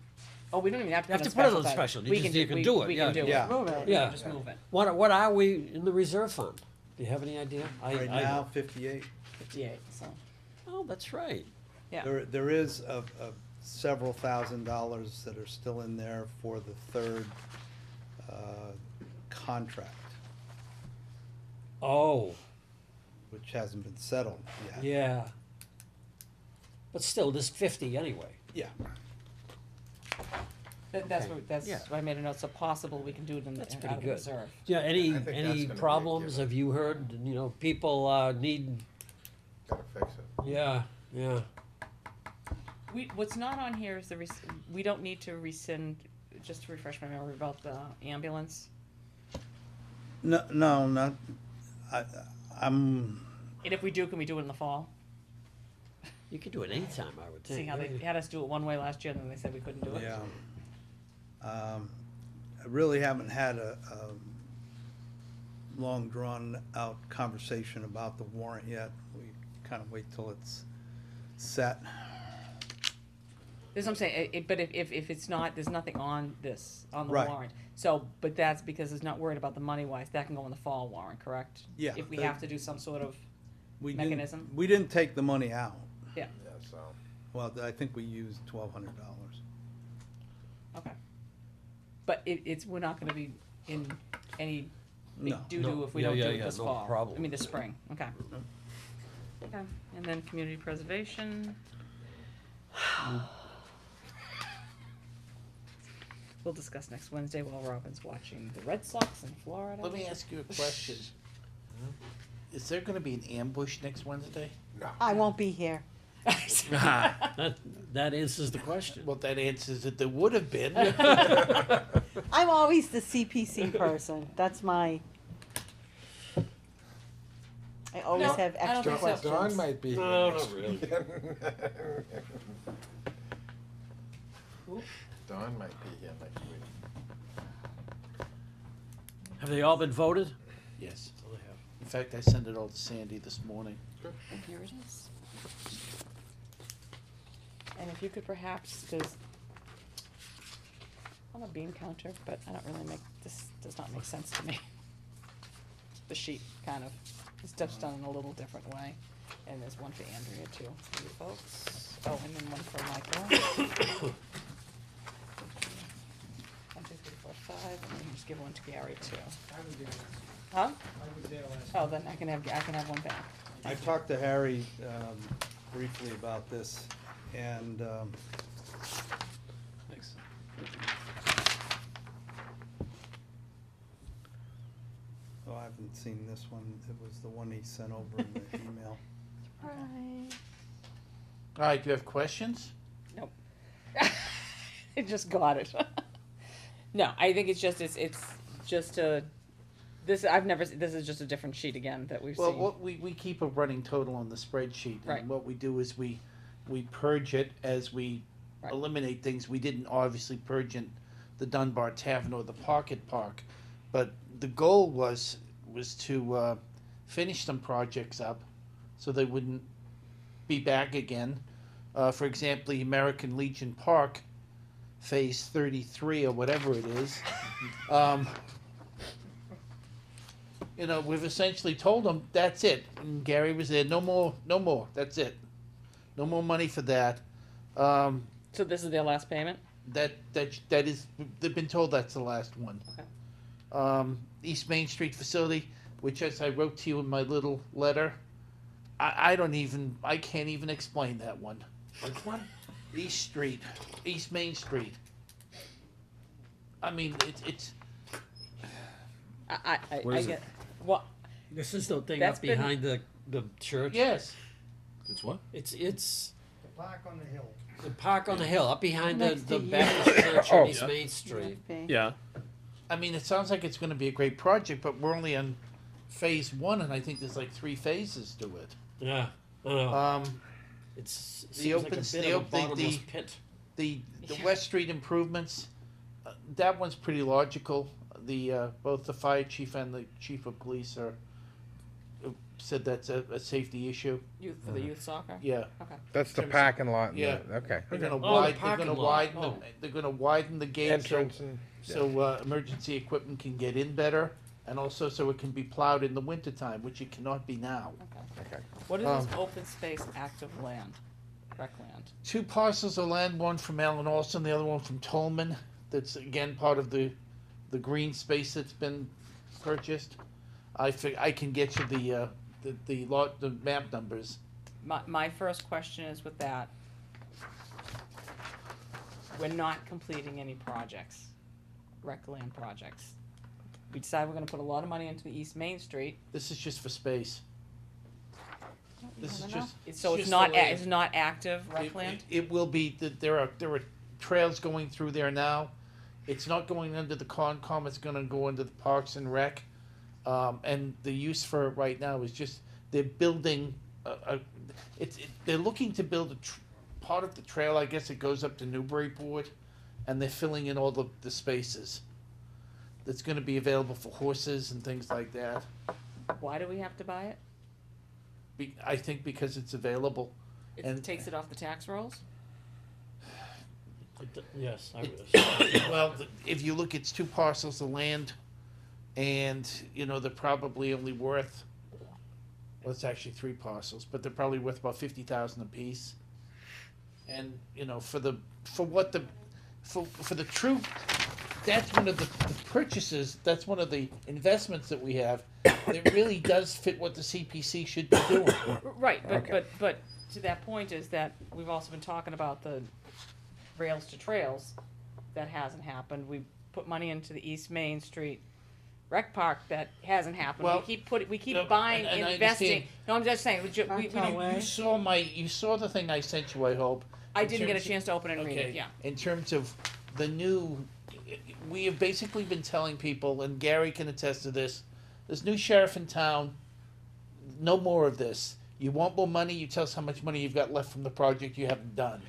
Oh, we don't even have to You put have it to put it on on special. special. You We just- can you can do it, We yeah. can do it. Yeah. Move it. We Yeah. can just move it. What are we in the reserve fund? Do you have any idea? Right now, 58. 58, so, Oh, that's right. yeah. There is several $1,000s that are still in there for the third contract, Oh, which hasn't been settled yet. yeah. But still, there's 50 anyway. Yeah. That's Okay. what, that's Yeah. why I made a note, so possible we can do it in the, That's out pretty of the good. reserve. Yeah, I any, think that's any gonna be a problems given. have you heard, you know, people, need, Gotta fix it. yeah, yeah. What's not on here is we don't need to rescind, just to refresh my memory about the ambulance. No, not, I'm, And if we do, can we do it in the fall? You could do it anytime, I would think. See how they had us do it one way last year, and then they said we couldn't do it? yeah. I really haven't had a long drawn-out conversation about the warrant yet. We kind of wait till it's set. That's what I'm saying, but if it's not, there's nothing on this, on the Right. warrant. So, but that's because it's not worried about the money wise, that can go in the fall warrant, correct? Yeah, If we the- have to do some sort of, We didn't- Mechanism? We didn't take the money out. yeah, Yeah, so, Well, I think we used $1,200. okay. But it's, we're not gonna be in any big No. doo-doo No. if we Yeah, don't do yeah, it yeah, this no fall. problem. I mean, this spring, okay. Okay, and then community preservation. We'll discuss next Wednesday while Robin's watching the Red Sox in Florida. Let me ask you a question. Is there gonna be an ambush next Wednesday? I won't be here. That answers the question. Well, that answers it, there would have been. I'm always the CPC person. That's my. I always No, have I don't extra think so. questions. Dawn might be here No, next not really. week. Dawn might be here next week. Have they all been voted? Yes. In fact, I sent it all to Sandy this morning. And here it is. And if you could perhaps, cause I'm a bean counter, but I don't really this does not make sense to me. The sheet, kind of, this stuff's done in a little different way, and there's one for Andrea too, for you folks. Oh, and then one for Michael. 1, 2, 3, 4, 5, and then you just give one to Gary too. I was there, Huh? I was there last. Oh, then I can have one back. I talked to Harry briefly about this, and Thanks. Oh, I haven't seen this one. It was the one he sent over in the email. Right. All right, do you have questions? I just got it. No, I think it's just a, this, this is just a different sheet again that we've Well, seen. what we keep a running total on the spreadsheet, Right. and what we do is we purge it as we Right. eliminate things. We didn't obviously purge in the Dunbar Tavern or the Pocket Park, but the goal was to finish some projects up so they wouldn't be back again. For example, the American Legion Park, Phase 33 or whatever it is. You know, we've essentially told them that's it. And Gary was there. No more. That's it. No more money for that. So this is their last payment? That is. They've been told that's the last one. Okay. East Main Street facility, which, as I wrote to you in my little letter, I can't even explain that one. Which one? East Main Street. I mean, it's. I Where is get, well, This is the thing That's up been- behind the church. Yes. It's what? It's The park on the hill. the park on the hill, up behind Next the to you. Baptist church Oh. on East Main Street. Yeah. I mean, it sounds like it's going to be a great project, but we're only on phase one, and I think there's like 3 phases to it. Yeah, I know. The Seems like open- a the bit of a open- bottomless the- pit. The Yeah. West Street improvements, that one's pretty logical. The both the fire chief and the chief of police said that's a safety issue. for the youth soccer? Yeah, Okay. That's the Terms of- parking lot. and yeah. Okay. they're gonna Oh, the widen. They're parking gonna lot. widen. Oh. They're gonna widen the gate so Entrance and. emergency equipment can get in better, and also so it can be plowed in the wintertime, which it cannot be now. Okay. Okay. What is this open space active land, rec land? 2 parcels of land, one from Alan Olson, the other one from Tolman. That's again part of the green space that's been purchased. I can get you the map numbers. My first question is with that, we're not completing any projects, rec land projects. We decided we're gonna put a lot of money into the East Main Street, This is just for space. This is just. so it's just not, the land. it's not active rec It- land? It will be, there are trails going through there now. It's not going under the Concom, it's gonna go into the Parks and Rec. And the use for it right now is just, they're building, they're looking to build part of the trail, I guess it goes up to Newburyport, and they're filling in all the spaces. That's gonna be available for horses and things like that. Why do we have to buy it? I think because it's available. It And- takes it off the tax rolls? Yes, Well, if you look, it's 2 parcels of land, and, you know, they're probably only worth, well, it's actually 3 parcels, but they're probably worth about 50,000 apiece. And, you know, for the true, that's one of the purchases, that's one of the investments that we have, that really does fit what the CPC should be doing. Right, Okay. but to that point is that we've also been talking about the rails to trails. That hasn't happened. We put money into the East Main Street rec park. That hasn't happened. Well, we keep no, buying, and I investing. understand. No, I'm just saying, You saw the thing I sent you, I hope. I in didn't get a terms of- chance to open and read it, yeah. In terms of the new, we have basically been telling people, and Gary can attest to this, this new sheriff in town, no more of this. You want more money, you tell us how much money you've got left from the project you haven't done.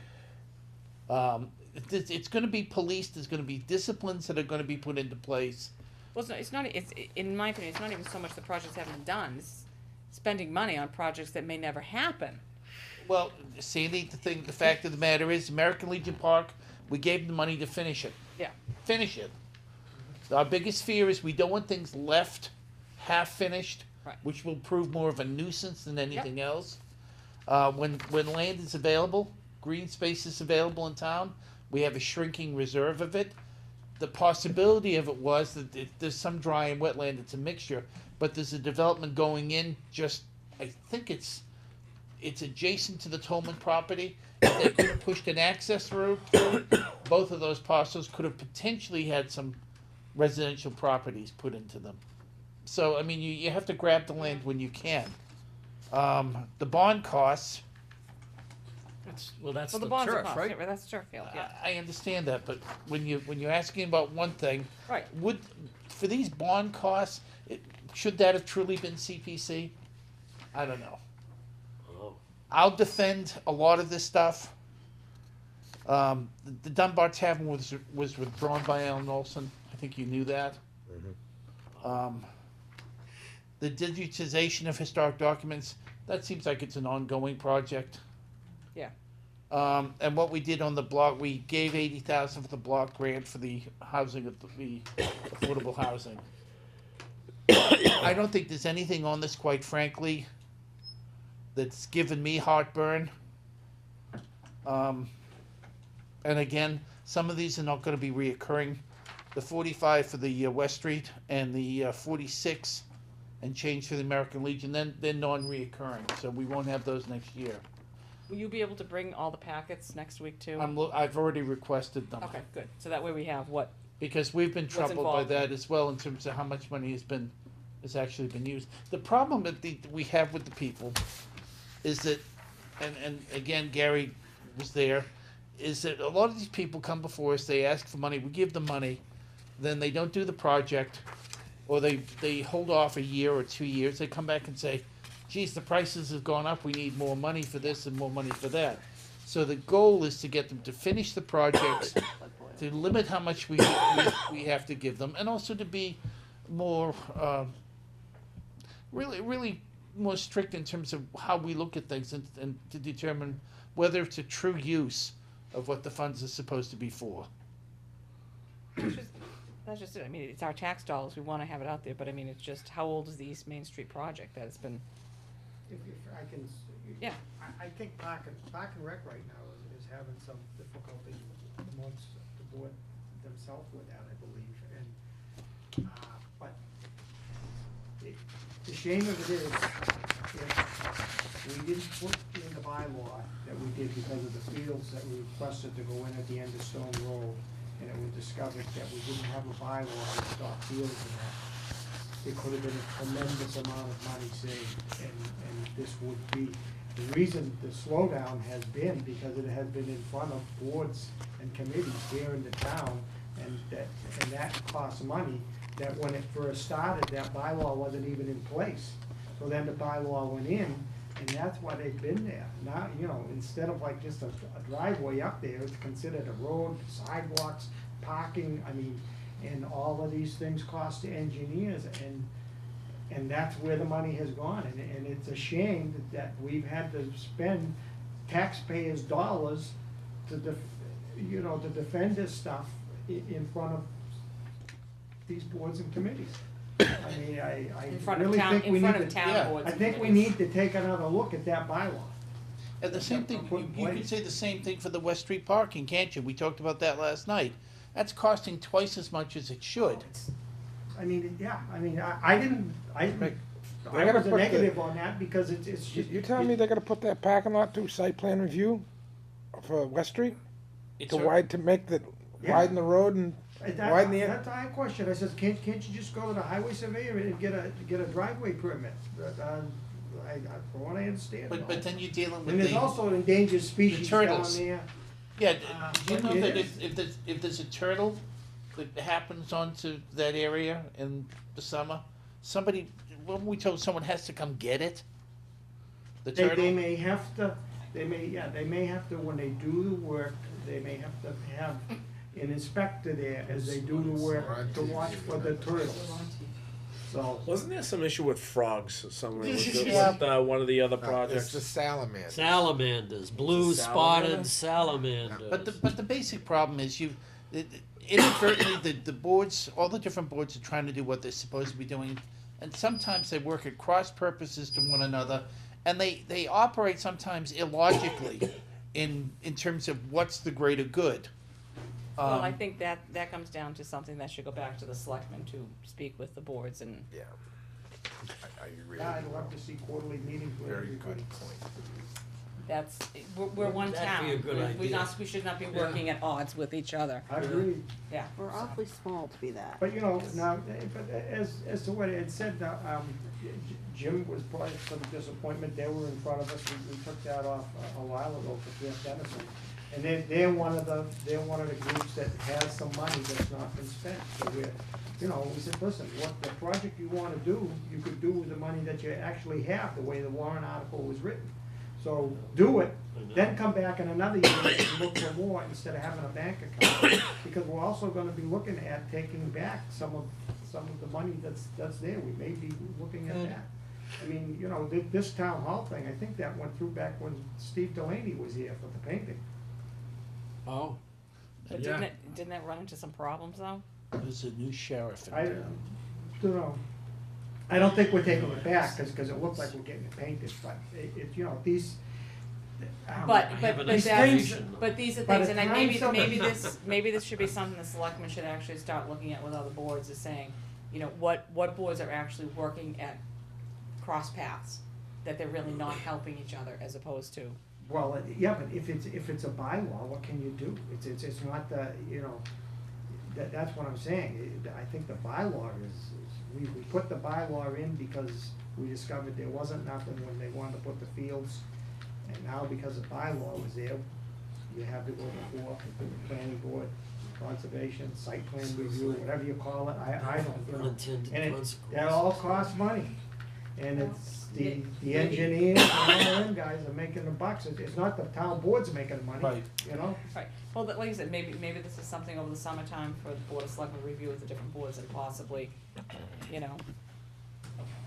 It's gonna be policed, there's gonna be disciplines that are gonna be put into place. Well, it's not, in my opinion, it's not even so much the projects haven't done, it's spending money on projects that may never happen. Well, Sandy, the fact of the matter is, American Legion Park, we gave them the money to finish it. Yeah. Finish it. Our biggest fear is we don't want things left half-finished, Right. which will prove more of a nuisance than anything else. When land is available, green space is available in town, we have a shrinking reserve of it. The possibility of it was that there's some dry and wetland, it's a mixture, but there's a development going in just, I think it's adjacent to the Tolman property. If they could have pushed an access road through, both of those parcels could have potentially had some residential properties put into them. So, I mean, you have to grab the land when you can. The bond costs, That's Well, the the bonds are turf, cost, right? yeah, that's turf field, yeah. I understand that, but when you're asking about one thing, Right. would, for these bond costs, should that have truly been CPC? I don't know. Oh. I'll defend a lot of this stuff. The Dunbar Tavern was withdrawn by Alan Olson. I think you knew that. The digitization of historic documents, that seems like it's an ongoing project. Yeah. And what we did on the block, we gave 80,000 for the block grant for the housing of the affordable housing. I don't think there's anything on this, quite frankly, that's given me heartburn. And again, some of these are not gonna be reoccurring. The 45 for the West Street and the 46 and change for the American Legion, then they're non-reoccurring, so we won't have those next year. Will you be able to bring all the packets next week too? I've already requested them. Okay, good, so that way we have what, Because we've been troubled by involved? that as well in terms of how much money has actually been used. The problem that we have with the people is that, and again, Gary was there, is that a lot of these people come before us, they ask for money, we give them money, then they don't do the project, or they hold off a year or 2 years, they come back and say, geez, the prices have gone up, we need more money for this and more money for that. So the goal is to get them to finish the projects, to limit how much we have to give them, and also to be more, really more strict in terms of how we look at things and to determine whether it's a true use of what the funds are supposed to be for. that's just it, I mean, it's our tax dollars, we wanna have it out there, but I mean, it's just, how old is the East Main Street project that has been, If I can, yeah, I think Park and Rec right now is having some difficulty amongst the board themselves with that, I believe, and, but the shame of it is, if we didn't put in the bylaw that we did because of the fields that we requested to go in at the end of Stone Road, and it was discovered that we didn't have a bylaw to stop fields in that, it could have been a tremendous amount of money saved, and this would be, the reason the slowdown has been because it has been in front of boards and committees here in the town, and that costs money, that when it first started, that bylaw wasn't even in place. So then the bylaw went in, and that's why they've been there. Now, instead of like just a driveway up there, it's considered a road, sidewalks, parking, I mean, and all of these things cost the engineers, and that's where the money has gone, and it's a shame that we've had to spend taxpayers' dollars to defend this stuff in front of these boards and committees. I mean, I in front of really town, think we in need front to. of town yeah, boards. I and think we committees. need to take another look at that bylaw. And the same thing, Put in you could place. say the same thing for the West Street parking, can't you? We talked about that last night. That's costing twice as much as it should. I mean, yeah, I mean, I They was gotta a put the- negative on that because it's just. You telling me they're gonna put that parking lot through site plan review for West Street? It's To a- Yeah. widen the road and widen the. That's my question, I says, can't you just go to the highway surveyor and get a driveway permit? From what I understand. But then you're dealing with And there's the, also endangered species down turtles. there. yeah, do you but know it that is. if there's a turtle that happens onto that area in the summer, somebody, when we told someone has to come get it? The They turtle? may have to, they may have to, when they do the work, they may have to have an inspector there as they do the work to watch for the turtles. So, Wasn't there some issue with frogs somewhere with, Yeah. with one of the other It's projects? the salamander. Salamanders, blue spotted salamanders. But the basic problem is inadvertently, the boards, all the different boards are trying to do what they're supposed to be doing, and sometimes they work at cross purposes to one another, and they operate sometimes illogically in terms of what's the greater good. Well, I think that comes down to something that should go back to the selectmen to speak with the boards and, Yeah. I agree. yeah, I'd love to see quarterly meetings with Very everybody. good point. That's, we're one That'd town. be a good We idea. we should not be working at odds with each other, I agree. yeah. We're awfully small to be that. But, you know, now, but as to what Ed said, Jim was probably some disappointment, they were in front of us, we took that off a while ago for Camp Dennison. And they're one of the groups that has some money that's not been spent, so we're, you know, we said, listen, what the project you wanna do, you could do with the money that you actually have, the way the warrant article was written. So, do it, then come back in another year and look for more instead of having a bank account. Because we're also gonna be looking at taking back some of the money that's there, we may be looking at that. I mean, you know, this town hall thing, I think that went through back when Steve Delaney was here for the painting. Oh, But Yeah. didn't that run into some problems though? there's a new sheriff in I town. don't know. I don't think we're taking it back, cause it looks like we're getting it painted, but you know, these. But, have an but that's, explanation. but these are By things, the and time maybe somebody- maybe this should be something the selectmen should actually start looking at with other boards, is saying, you know, what boards are actually working at cross paths, that they're really not helping each other as opposed to, Well, yeah, but if it's a bylaw, what can you do? It's not the, you know, that's what I'm saying. I think the bylaw we put the bylaw in because we discovered there wasn't nothing when they wanted to put the fields. And now because the bylaw was there, you have to go before the planning board, conservation, site plan review, whatever you call it, I don't, you know. Unintended And consequences. that all costs money. And it's the engineers and all them guys are making the bucks. It's not the town boards making the money, Right. you know? right, well, like you said, maybe this is something over the summertime for the board of selectmen review with the different boards and possibly, you know,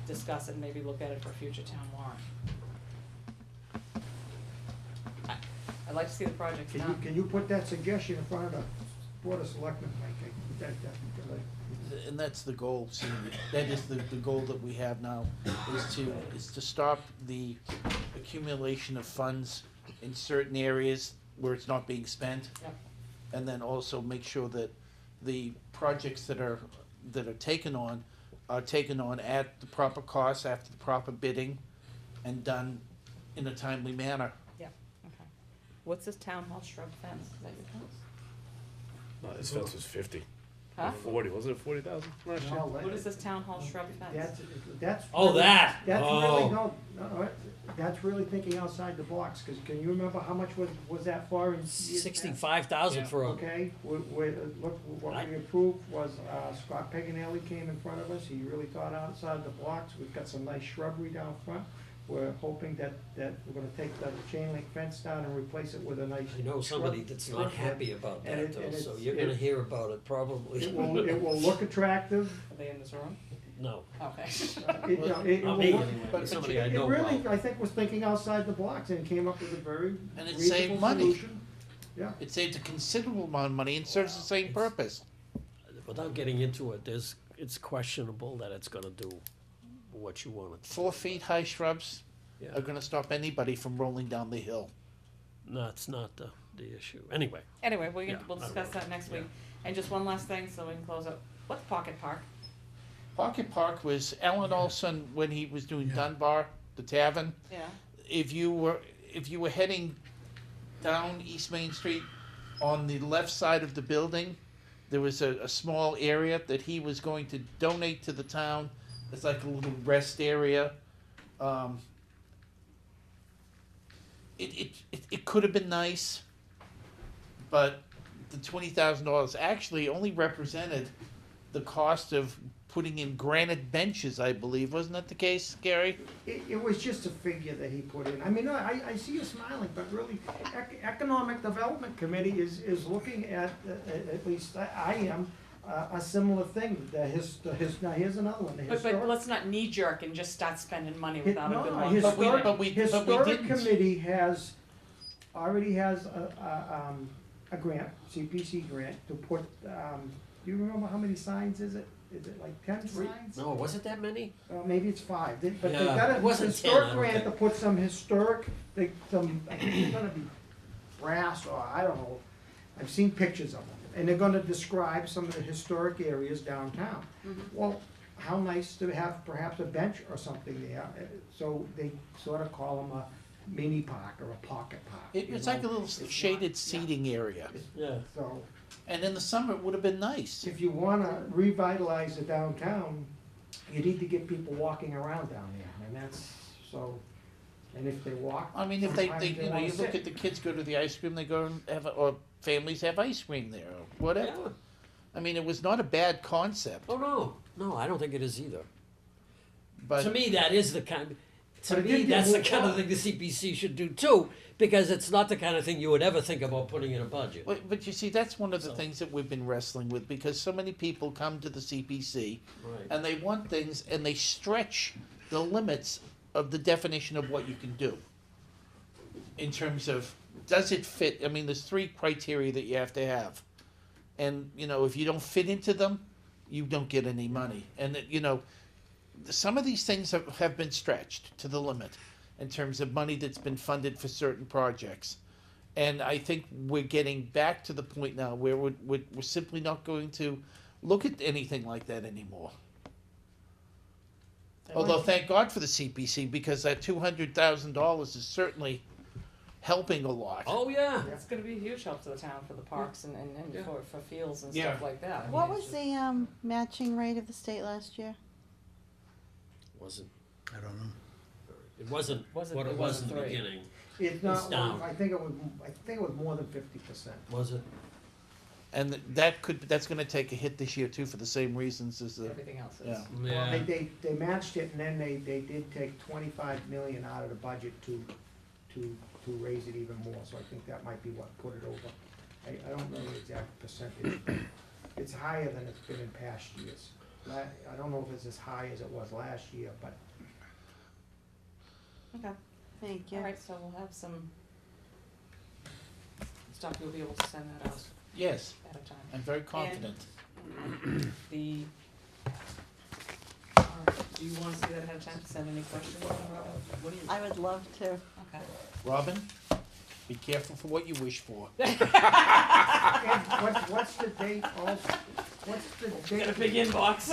discuss it, and maybe look at it for a future town warrant. I'd like to see the project done. Can you put that suggestion in front of the board of selectmen, Mike? And that's the goal, Cindy. That is the goal that we have now, is to stop the accumulation of funds in certain areas where it's not being spent. Yep. And then also make sure that the projects that are taken on are taken on at the proper cost, after the proper bidding, and done in a timely manner. Yeah, okay. What's this town hall shrub fence? Is that your fence? No, this fence was 50. Huh? 40, wasn't it 40,000 last year? What is this town hall shrub fence? That's. Oh, really- that. That's Oh. really, no, that's really thinking outside the box, cause can you remember how much was that for in years past? 65,000 for a, Okay, look, what we approved was, Scott Paganelli came in front of us, he really thought outside the box, we've got some nice shrubbery down front. We're hoping that we're gonna take the chain link fence down and replace it with a nice. I know somebody shrub- that's not happy about And that it- though, and so it's- you're gonna hear about it probably. It will look attractive, Are they in this room? No, Okay. it, you know, it not will me look. anyway, but but somebody I It know really, well. I think, was thinking outside the box and came up with a very And it reasonable saved money. solution. Yeah. It saves a considerable amount of money and serves the same purpose. Without getting into it, it's questionable that it's gonna do what you want it to. 4 feet high shrubs Yeah. are gonna stop anybody from rolling down the hill. No, it's not the issue. Anyway, Anyway, we'll Yeah, discuss that next week. And just one last thing, so we can close up. What's Pocket Park? Pocket Park was Alan Olson when he was doing Dunbar, the tavern. Yeah. If you were heading down East Main Street, on the left side of the building, there was a small area that he was going to donate to the town. It's like a little rest area. It could have been nice, but the $20,000 actually only represented the cost of putting in granite benches, I believe. Wasn't that the case, Gary? It was just a figure that he put in. I mean, I see you smiling, but really, Economic Development Committee is looking at least I am, a similar thing. Now, here's another one, the But historic. let's not knee jerk and just start spending money without a good No, one. historic, But we historic didn't. committee already has a grant, CPC grant, to put, do you remember how many signs is it? Is it like 10 signs? no, was it that many? Maybe it's 5, but they Yeah, got a it wasn't 10, historic I don't grant to think. put some historic, I think it's gonna be brass, or I don't know, I've seen pictures of them, and they're gonna describe some of the historic areas downtown. Well, how nice to have perhaps a bench or something there, so they sort of call them a mini park or a pocket park. It's you like a know? little It's not- shaded seating area, Yeah. So, and in the summer, it would have been nice. if you wanna revitalize the downtown, you need to get people walking around down there, and that's, so, and if they walk. I mean, if they, sometimes you know, wanna you look sit. at the kids go to the ice cream, they go and have, or families have ice cream there, or whatever. Yeah. I mean, it was not a bad concept, Oh, no, I don't think it is either. but. To me, that is the kind, to But it me, didn't get that's the moved kind of on. thing the CPC should do too, because it's not the kind of thing you would ever think about putting in a budget. But you see, that's one of the So- things that we've been wrestling with, because so many people come to the CPC Right. and they want things and they stretch the limits of the definition of what you can do. In terms of, does it fit, I mean, there's 3 criteria that you have to have. And, you know, if you don't fit into them, you don't get any money. And, you know, some of these things have been stretched to the limit in terms of money that's been funded for certain projects. And I think we're getting back to the point now where we're simply not going to look at anything like that anymore. Although thank God for the CPC, because that $200,000 is certainly helping a lot. Oh, yeah. It's gonna be a huge help to the town for the parks and Yeah. for fields and Yeah. stuff like that. I mean, What it's was just- the matching rate of the state last year? Wasn't, I don't know. it wasn't what Wasn't- it it was in wasn't the 3. beginning, It's not, It's down. I think it was more than 50%. was it? And that's gonna take a hit this year too, for the same reasons as the, Everything else is. yeah. Well, Yeah. they matched it, and then they did take 25 million out of the budget to raise it even more, so I think that might be what put it over. I don't know the exact percentage, but it's higher than it's been in past years. I don't know if it's as high as it was last year, but Okay, Thank you. all right, so we'll have some stuff, you'll be able to send that out Yes, at a time. I'm very confident. The, do you wanna see that ahead of time, send any questions, Robin? What do you? I would love to. Okay. Robin, be careful for what you wish for. and what's the date also? What's the date? Got a big inbox.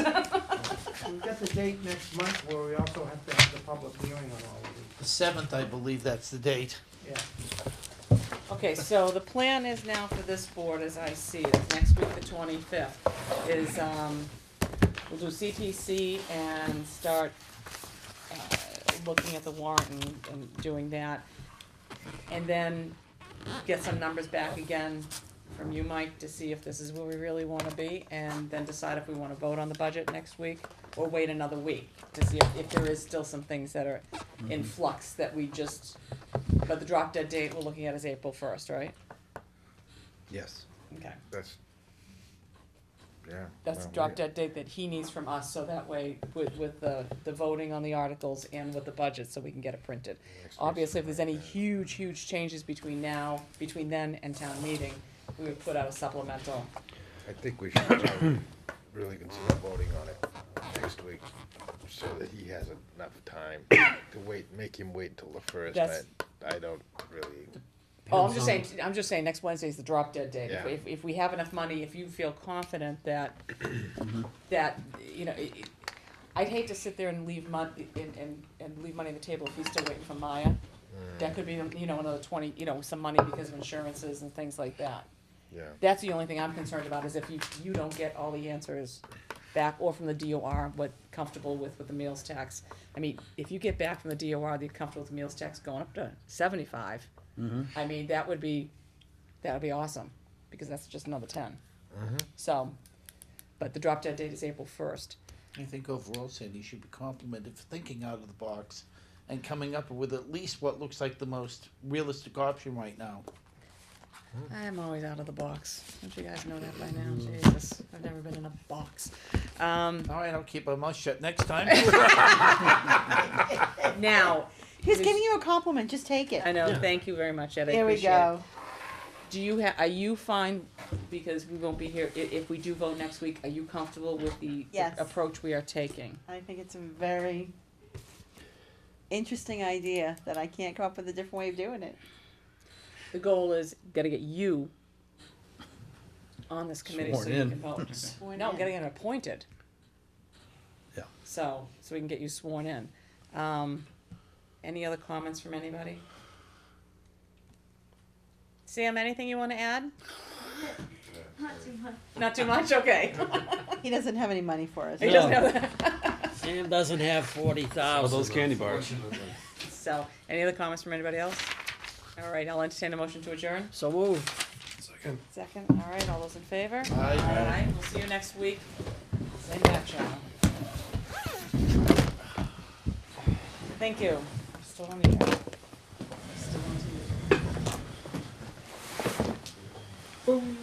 We've got the date next month where we also have to have the public hearing on all of these. The 7th, I believe that's the date. Yeah. Okay, so the plan is now for this board, as I see it, next week, the 25th, is, we'll do CPC and start, looking at the warrant and doing that. And then get some numbers back again from you, Mike, to see if this is where we really wanna be, and then decide if we wanna vote on the budget next week, or wait another week, to see if there is still some things that are in flux that we just, but the drop dead date we're looking at is April 1st, right? Yes, Okay, that's, yeah. that's the well, drop dead date that he needs from us, so that way, with the voting on the articles and with the budget, so we can get it printed. next week's Obviously, if there's any like that. huge changes between then and town meeting, we would put out a supplemental. I think we should probably really consider voting on it next week, so that he has enough time to make him wait until the first. That's- I don't really, Oh, I'm just saying, next Wednesday's the drop dead date. Yeah. If we have enough money, if you feel confident that, you know, I'd hate to sit there and leave money, and leave money on the table if he's still waiting for Maya. That could be, you know, another 20, you know, some money because of insurances and things like that. yeah. That's the only thing I'm concerned about, is if you don't get all the answers back, or from the DOR, what comfortable with the meals tax. I mean, if you get back from the DOR, they're comfortable with the meals tax going up to 75, I mean, that would be awesome, because that's just another 10. So, but the drop dead date is April 1st. I think overall, Sandy, should be complimented for thinking out of the box and coming up with at least what looks like the most realistic option right now. I'm always out of the box. Don't you guys know that by now? Jesus, I've never been in a box. All right, I'll keep my mouth shut next time. Now, He's giving you a compliment. Just take it. I know, Yeah. thank you very much, Ed, I There we appreciate it. go. Do you are you fine, because we won't be here, if we do vote next week, are you comfortable with the Yes. approach we are taking? I think it's a very interesting idea that I can't come up with a different way of doing it. The goal is, gotta get you on this committee so Sworn you in. can vote. Sworn No, in. getting it appointed. Yeah. So we can get you sworn in. Any other comments from anybody? Sam, anything you wanna add? Not too much. Not too much, okay. He doesn't have any money for us. He doesn't have that. Sam doesn't have 40,000. Oh, those candy bars. So, any other comments from anybody else? All right, I'll entertain a motion to adjourn. So moved. Second, all right, all those in favor? Aye. All right, we'll see you next week. Same bat channel. Thank you. Still on you. Still on to you. Boom.